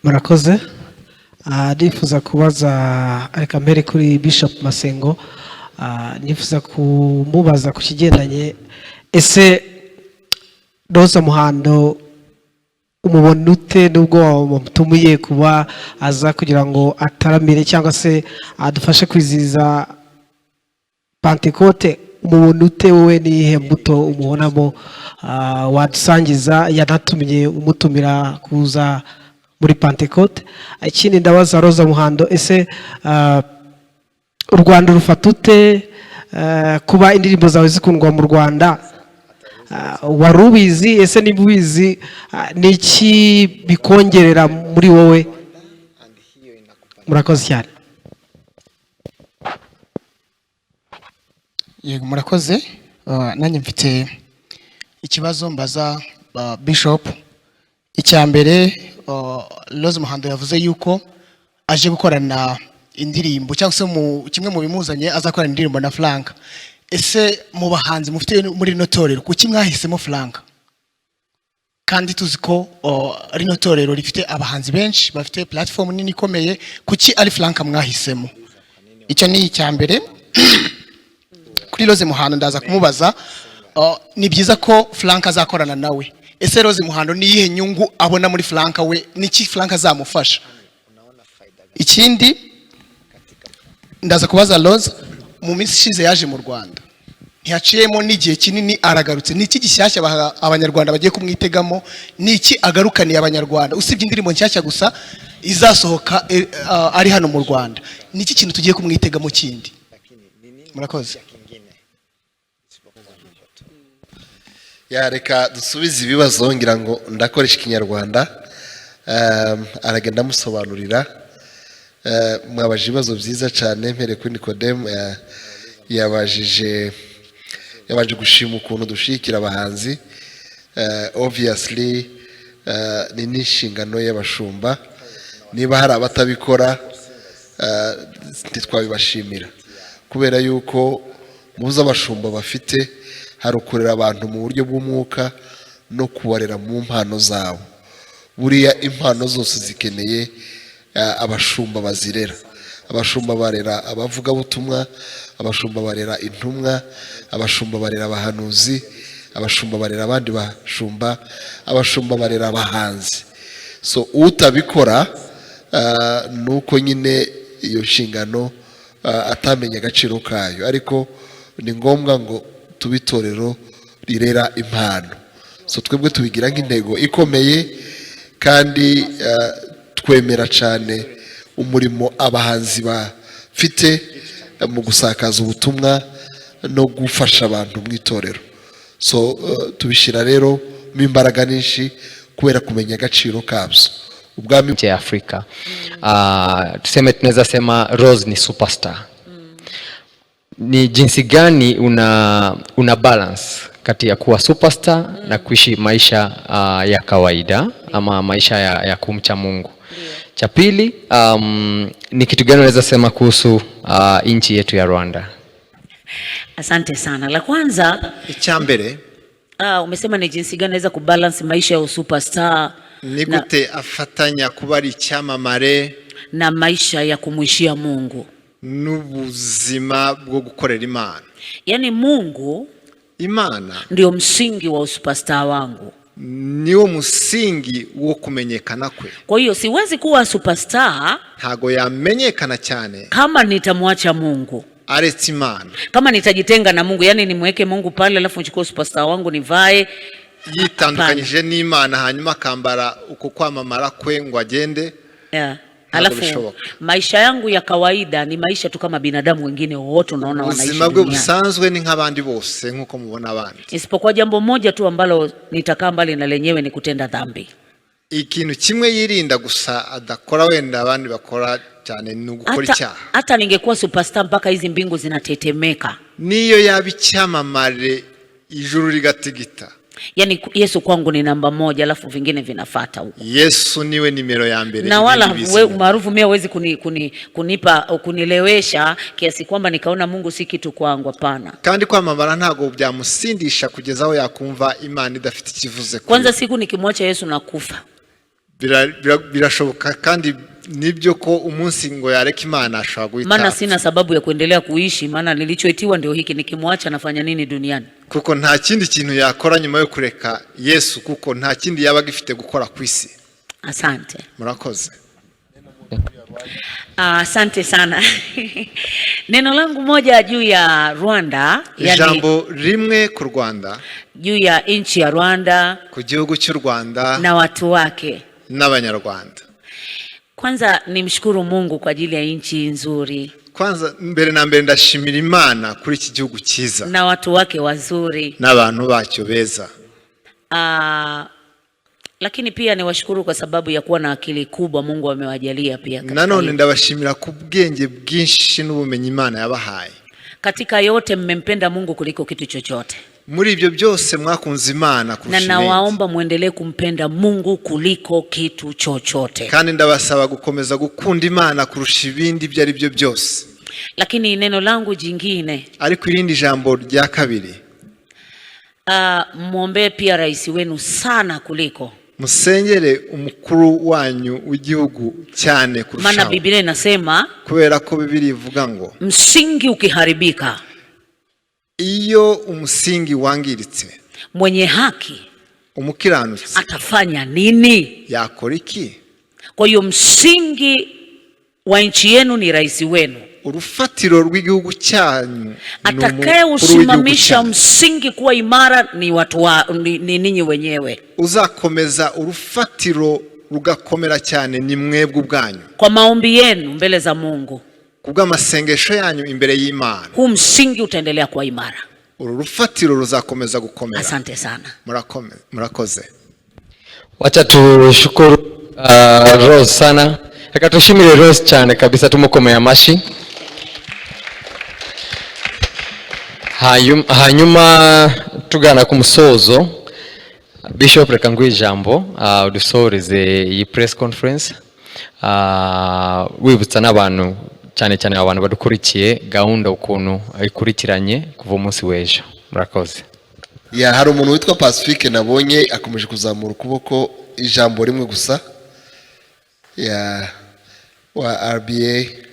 Murakoze. Nifuza kubaza areka mbere kuri Bishop Masengo, nifuza kumubaza ku kigendanye ese Rose Muhando umubona ute nubwo wamutumiye kuba aza kugira ngo ataramire cyangwa se adufashe kwiziza Pentecote, umubona ute wowe nihe mbuto umubonamo wadusangiza yanatumye umutumira kuza muri Pentecote? Ikindi ndabaza Rose Muhando, ese u Rwanda rufata ute kuba indirimbo zawe zikundwa mu Rwanda? Warubizi? Ese niba ubizi niki bikongerera muri wowe? Murakoze cyane. Yego murakoze. Nanjye mfite ikibazo mbaza Bishop. Icya mbere, Rose Muhando yavuze yuko aje gukorana indirimbo cyangwa se kimwe mu bimuzanye azakorana indirimbo na Frank. Ese mu bahanzi mufite muri notorero kuki mwahisemo Frank? Kandi tuzi ko rino torero rifite abahanzi benshi bafite platform nini ikomeye, kuki ari Frank mwahisemo? Icyo ni icya mbere. Kuri Rose Muhando ndaza kumubaza, ni byiza ko Frank azakorana nawe. Ese Rose Muhando ni yihe nyungu abona muri Frank we? Niki Frank azamufasha? Ikindi ndaza kubaza Rose, mu minsi ishize yaje mu Rwanda, ntiyaciyemo n'igihe kinini aragarutse. Niki gishyashya abanyarwanda bagiye kumwitegamo? Niki agarukaniye abanyarwanda usibye indirimbo nshyashya gusa izasohoka ari hano mu Rwanda? Niki kintu tugiye kumwitegamo kindi? Murakoze. Reka dusubize ibibazo, ngira ngo ndakoresha Ikinyarwanda aragenda amusobanurira. Mwabaje ibibazo byiza cyane. Mpere kuri Nikodemu yabanje gushima ukuntu dushikira abahanzi. Obviously ni n'inshingano y'abashumba, niba hari abatabikora ntitwabibashimira, kubera yuko muzi abashumba bafite hari ukurera abantu mu buryo bw'umwuka no kubarera mu mpano zabo. Buriya impano zose zikeneye abashumba bazirera. Abashumba barera abavugabutumwa, abashumba barera intumwa, abashumba barera abahanuzi, abashumba barera abandi bashumba, abashumba barera abahanzi. So utabikora nuko nyine iyo nshingano atamenya agaciro kayo, ariko ni ngombwa ngo tubitorero rirera impano. So twebwe tubigira nk'intego ikomeye, kandi twemera cyane umurimo abahanzi bafite mu gusakaza ubutumwa no gufasha abantu mu itorero. So tubishyira rero mu imbaraga nyinshi kubera kumenya agaciro kabyo. Ubwami ya Afrika, tuseme tunaweza sema Rose ni superstar. Ni jinsi gani una balance kati ya kuwa superstar na kuishi maisha ya kawaida ama maisha ya kumcha Mungu? Cha pili, ni kitu gani unaweza sema kuhusu nchi yetu ya Rwanda? Asante sana. La kwanza, icyambere, umesema ni jinsi gani naweza kubalance maisha ya superstar ni gute afatanya kuba ari icyamamare na maisha ya kumwishia Mungu n'ubuzima bwo gukorera Imana. Yani Mungu, Imana ndio msingi wa superstar wangu, niwo musingi wo kumenyekana kwe. Kwa hiyo siwezi kuwa superstar ntago yamenyekana cyane kama nitamwacha Mungu, aretse Imana. Kama nitajitenga na Mungu, yani nimweke Mungu pale alafu nichukue superstar wangu nivae, yitandukanyije n'Imana hanyuma akambara uko kwamamara kwe ngo agende. Alafu maisha yangu ya kawaida ni maisha tu kama binadamu wengine wote unaona wanaishi. Ubuzima bwe busanzwe ni nk'abandi bose nkuko mubona abandi. Isipokuwa jambo moja tu ambalo nitakaa mbali na lenyewe ni kutenda dhambi. Ikintu kimwe yirinda gusa adakora wenda abandi bakora cyane ni ugukora icyaha. Hata ningekuwa superstar mpaka hizi mbingu zinatetemeka, niyo yabicyamamare ijuru ligatigita. Yani Yesu kwangu ni namba moja, alafu vingine vinafuata huko. Yesu niwe nimero ya mbele. Na wala maarufu mimi hawezi kunilewesha kiasi kwamba nikaona Mungu si kitu kwangu, hapana. Kandi kwamamara ntago byamusindisha kugeza aho yakumva Imana idafite ikivuze. Kwanza siku nikimwacha Yesu nakufa. Birashoboka kandi nibyo ko umunsi ngo yareka Imana ashobora guhita. Maana sina sababu ya kuendelea kuishi, maana nilichoitiwa ndio hiki, nikimwacha nafanya nini duniani? Kuko nta kindi kintu yakora nyuma yo kureka Yesu, kuko nta kindi yaba gifite gukora ku isi. Asante. Murakoze. Asante sana. Neno langu moja juu ya Rwanda, jambo rimwe ku Rwanda, juu ya nchi ya Rwanda, ku gihugu cy'u Rwanda na watu wake n'abanyarwanda. Kwanza nimshukuru Mungu kwa ajili ya nchi nzuri. Kwanza mbere na mbere ndashimira Imana kuri iki gihugu cyiza na watu wake wazuri n'abantu bacyo beza. Lakini pia niwashukuru kwa sababu ya kuwa na akili kubwa Mungu amewajalia pia. Nanone ndabashimira ku bwenge bwinshi n'ubumenyi Imana yabahaye. Katika yote mmempenda Mungu kuliko kitu chochote. Muri ibyo byose mwakunze Imana kurusha ibindi. Na nawaomba muendelee kumpenda Mungu kuliko kitu chochote. Kandi ndabasaba gukomeza gukunda Imana kurusha ibindi ibyo ari byo byose. Lakini neno langu jingine, ariko irindi jambo rya kabiri, muombe pia rais wenu sana kuliko. Musengere umukuru wanyu w'igihugu cyane kurusha. Maana Biblia inasema, kubera ko Biblia ivuga ngo msingi ukiharibika, iyo umusingi wangiritse, mwenye haki umukiranutsi atafanya nini? Yakora iki? Kwa hiyo msingi wa nchi yenu ni rais wenu. Urufatiro rw'igihugu cyanyu, atakaye usimamisha msingi kuwa imara ni watu ni ninyi wenyewe. Uzakomeza urufatiro rugakomera cyane ni mwebwe ubwanyu, kwa maombi yenu mbele za Mungu, kubw'amasengesho yanyu imbere y'Imana. Huu msingi utaendelea kuwa imara. Uru rufatiro ruzakomeza gukomera. Asante sana. Murakoze. Wacha tushukuru Rose sana. Reka tushimire Rose cyane kabisa, tumukomeye amashi. Hanyuma tugana ku musozo, Bishop reka nguhe ijambo udusoreze iyi press conference, wibutsa n'abantu cyane cyane abantu badukurikiye gahunda ukuntu ikurikiranye kuva umunsi w'ejo. Murakoze. Hari umuntu witwa Pacifique nabonye akomeje kuzamura ukuboko, ijambo rimwe gusa wa RBA.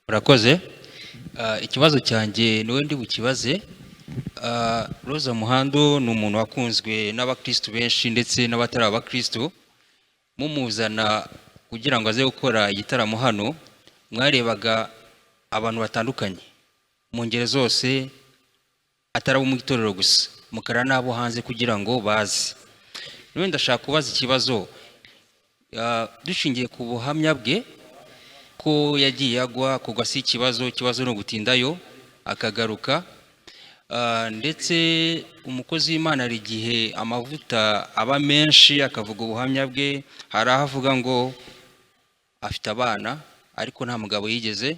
Murakoze. Ikibazo cyanjye niwe ndi bukibaze. Roza Muhando ni umuntu wakunzwe n'abakristo benshi ndetse n'abatari abakristo. Mumuzana kugira ngo aze gukora igitaramo hano, mwarebaga abantu batandukanye mu ngero zose, atari abo mu itorero gusa, mukara nabo hanze kugira ngo baze. Niwe ndashaka kubaza ikibazo, dushingiye ku buhamya bwe ko yagiye agwa kugwa si ikibazo no gutindayo akagaruka, ndetse umukozi w'Imana ari gihe amavuta aba menshi akavuga ubuhamya bwe, hari ahavuga ngo afite abana ariko nta mugabo yigeze,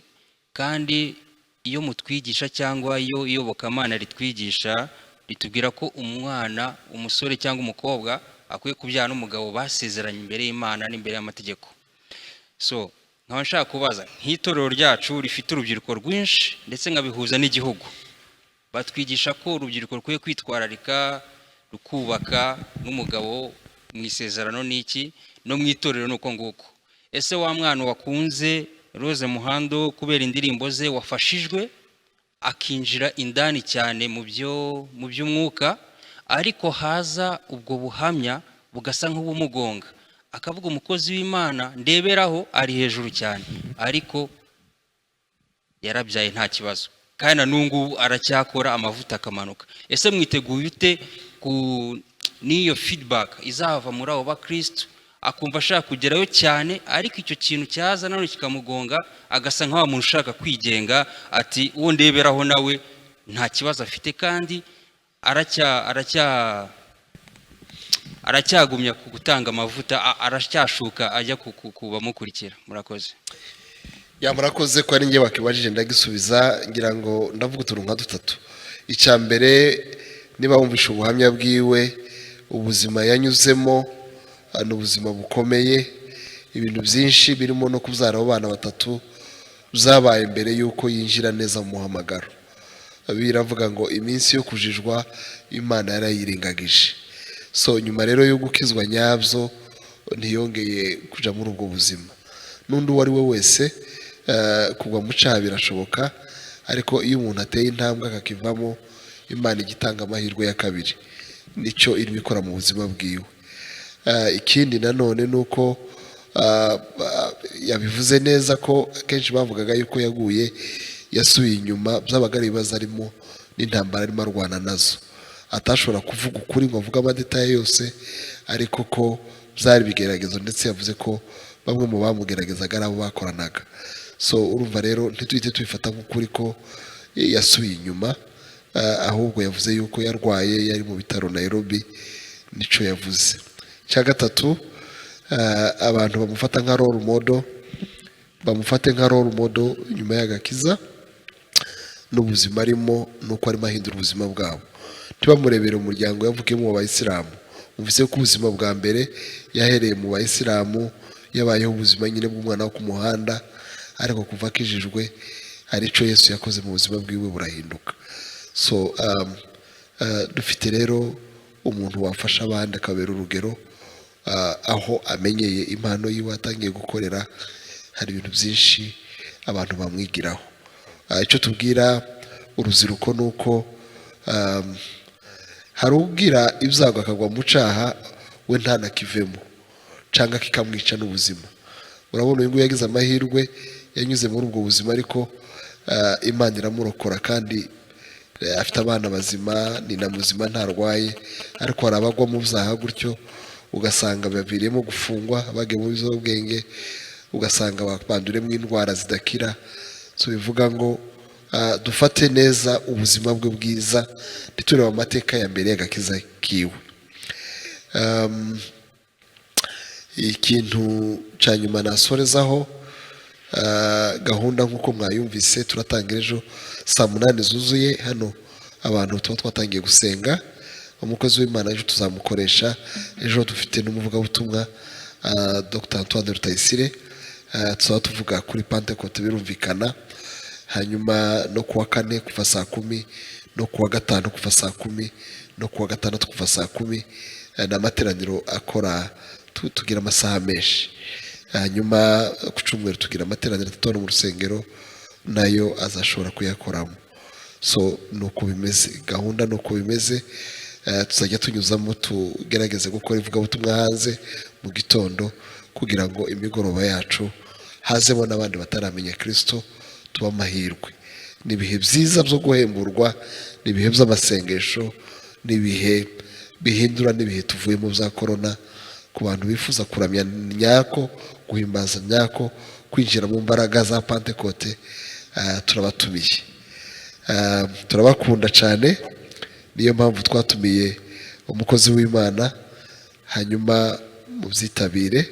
kandi iyo mutwigisha cyangwa iyo iyobokamana ritwigisha ritubwira ko umwana umusore cyangwa umukobwa akwiye kubyara n'umugabo basezeranye imbere y'Imana n'imbere y'amategeko. So nkaba nshaka kubaza nk'itorero ryacu rifite urubyiruko rwinshi ndetse nkabihuza n'igihugu, batwigisha ko urubyiruko rukwiye kwitwararika rukubaka n'umugabo mu isezerano n'iki no mu itorero nuko nguko. Ese wa mwana wakunze Rose Muhando kubera indirimbo ze wafashijwe akinjira indani cyane mu by'umwuka, ariko haza ubwo buhamya bugasa nk'ubumugonga, akavuga umukozi w'Imana ndeberaho ari hejuru cyane, ariko yarabyaye nta kibazo kandi na nungu aracyakora amavuta akamanuka. Ese mwiteguye ute n'iyo feedback izava muri abo bakristo akumva ashaka kugerayo cyane, ariko icyo kintu cyaza none kikamugonga agasa nk'aho umuntu ushaka kwigenga ati uwo ndeberaho nawe nta kibazo afite kandi aracyagumya gutanga amavuta, aracyashuka ajya kubamukurikira. Murakoze. Ya murakoze ko ari nge wakibajije ndagisubiza, ngira ngo ndavuga utuntu nka dutatu. Icya mbere, niba wumvisha ubuhamya bwiwe, ubuzima yanyuzemo n'ubuzima bukomeye, ibintu byinshi birimo no kubyara abana batatu zabaye mbere yuko yinjira neza mu muhamagaro. Biravuga ngo iminsi yo kujijwa Imana yarayirengagije. So nyuma rero yo gukizwa nyabyo ntiyongeye kuja muri ubwo buzima. N'undi uwo ari we wese kugwa mu cyaha birashoboka, ariko iyo umuntu ateye intambwe akakivamo, Imana igitanga amahirwe ya kabiri. Nicyo irimo ikora mu buzima bwiwe. Ikindi nanone nuko yabivuze neza ko akenshi bavugaga yuko yaguye yasubiye inyuma, byabaga ari ibibazo arimo n'intambara arimo arwana nazo, atashobora kuvuga ukuri ngo avuge amadetaye yose, ariko ko byari bigeragezo, ndetse yavuze ko bamwe mu bamugeragezaga ari abo bakoranaga. So urumva rero ntituhite tubifata nk'ukuri ko yasubiye inyuma, ahubwo yavuze yuko yarwaye, yari mu bitaro Nairobi, nico yavuze. Cya gatatu, abantu bamufata nka role model, bamufate nka role model nyuma y'agakiza n'ubuzima arimo, nuko arimo ahindura ubuzima bwabo. Ntibamurebere umuryango yavukiyemo mu Bayisilamu. Muvise ko ubuzima bwa mbere yahereye mu Bayisilamu, yabayeho ubuzima nyine bw'umwana wo ku muhanda, ariko kuva akijijwe arico Yesu yakoze mu buzima bwiwe burahinduka. So dufite rero umuntu wafasha abandi akabera urugero, aho amenyeye impano yiwe atangiye gukorera, hari ibintu byinshi abantu bamwigiraho. Icyo tubwira urubyiruko nuko hari ubwira ibyago akagwa mu cyaha we ntanakivemo cyangwa kikamwica n'ubuzima. Urabona uyu nguyu yagize amahirwe, yanyuze muri ubwo buzima, ariko Imana iramurokora kandi afite abana bazima, ni na muzima ntarwaye. Ariko hari abagwa mu byaha gutyo ugasanga baviremo gufungwa, bagiye mu biyobyabwenge, ugasanga banduremo indwara zidakira. So bivuga ngo dufate neza ubuzima bwe bwiza, ntiturebe amateka ya mbere y'agakiza kiwe. Ikintu cya nyuma nasorezaho, gahunda nk'uko mwayumvise, turatangira ejo saa 8 zuzuye hano, abantu tuba twatangiye gusenga. Umukozi w'Imana ejo tuzamukoresha. Ejo dufite n'umuvugabutumwa Dr. Antoine Rutayisire, tuzaba tuvuga kuri Pentecostal birumvikana. Hanyuma no kuwa 4 kuva saa 10, no kuwa 5 kuva saa 10, no kuwa 6 kuva saa 10, n'amateraniro akora tugira amasaha menshi. Hanyuma ku cyumweru tugira amateraniro atatu mu rusengero, nayo azashobora kuyakoramo. So nuko bimeze, gahunda nuko bimeze. Tuzajya tunyuzamo tugerageze gukora ivugabutumwa hanze mu gitondo, kugira ngo imigoroba yacu hazemo n'abandi bataramenya Kristo, tuba amahirwe. Ni ibihe byiza byo guhemburwa, ni ibihe by'amasengesho, ni ibihe bihindura n'ibihe tuvuyemo bya corona. Ku bantu bifuza kuramya nyako, guhimbaza nyako, kwinjira mu mbaraga za Pentecote, turabatumiye. Turabakunda cyane, niyo mpamvu twatumiye umukozi w'Imana. Hanyuma mu byitabire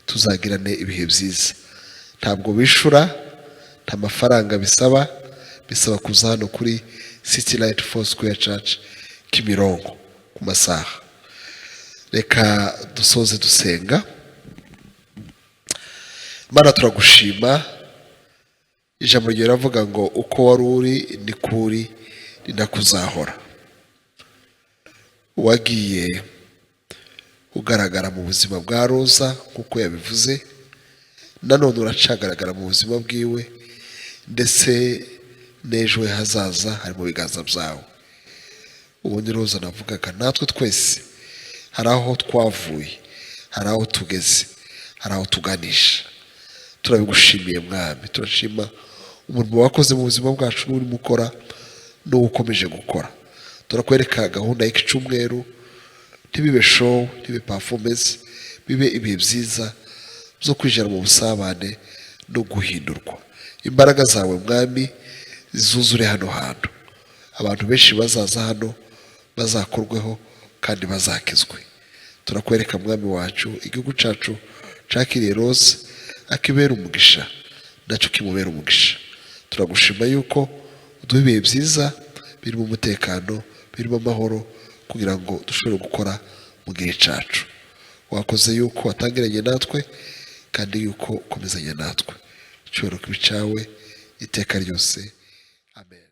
tuzagirane ibihe byiza. Ntabwo bishura, nta mafaranga bisaba kuza hano kuri City Light 4 Square Church Kimironko ku masaha. Reka dusoze dusenga. Mana turagushima, ijambo ryawe ravuga ngo uko wari uri ni kuri ni nakuzahora. Wagiye ugaragara mu buzima bwa Roza kuko yabivuze, nanone uracagaragara mu buzima bwiwe, ndetse n'ejo hazaza hari mu biganza byawe. Ubundi Roza navugaga natwe twese hari aho twavuye, hari aho tugeze, hari aho tuganisha. Turabigushimiye Mwami, turashima umurimo wakoze mu buzima bwacu n'uri mukora n'uwo ukomeje gukora. Turakwereka gahunda y'iki cyumweru, ntibibe show, ntibibe performance, bibe ibihe byiza byo kwinjira mu busabane no guhindurwa. Imbaraga zawe Mwami zuzure hano hantu, abantu benshi bazaza hano bazakorweho kandi bazakizwe. Turakwereka Mwami wacu igihugu cyacu cakiriye Rose akibera umugisha, nacyo kimubera umugisha. Turagushima yuko uduha ibihe byiza birimo umutekano, birimo amahoro, kugira ngo dushobore gukora mu gihe cyacu. Wakoze yuko watangiranye natwe kandi yuko ukomezanya natwe. Icyubahiro kibe cyawe iteka ryose. Amen.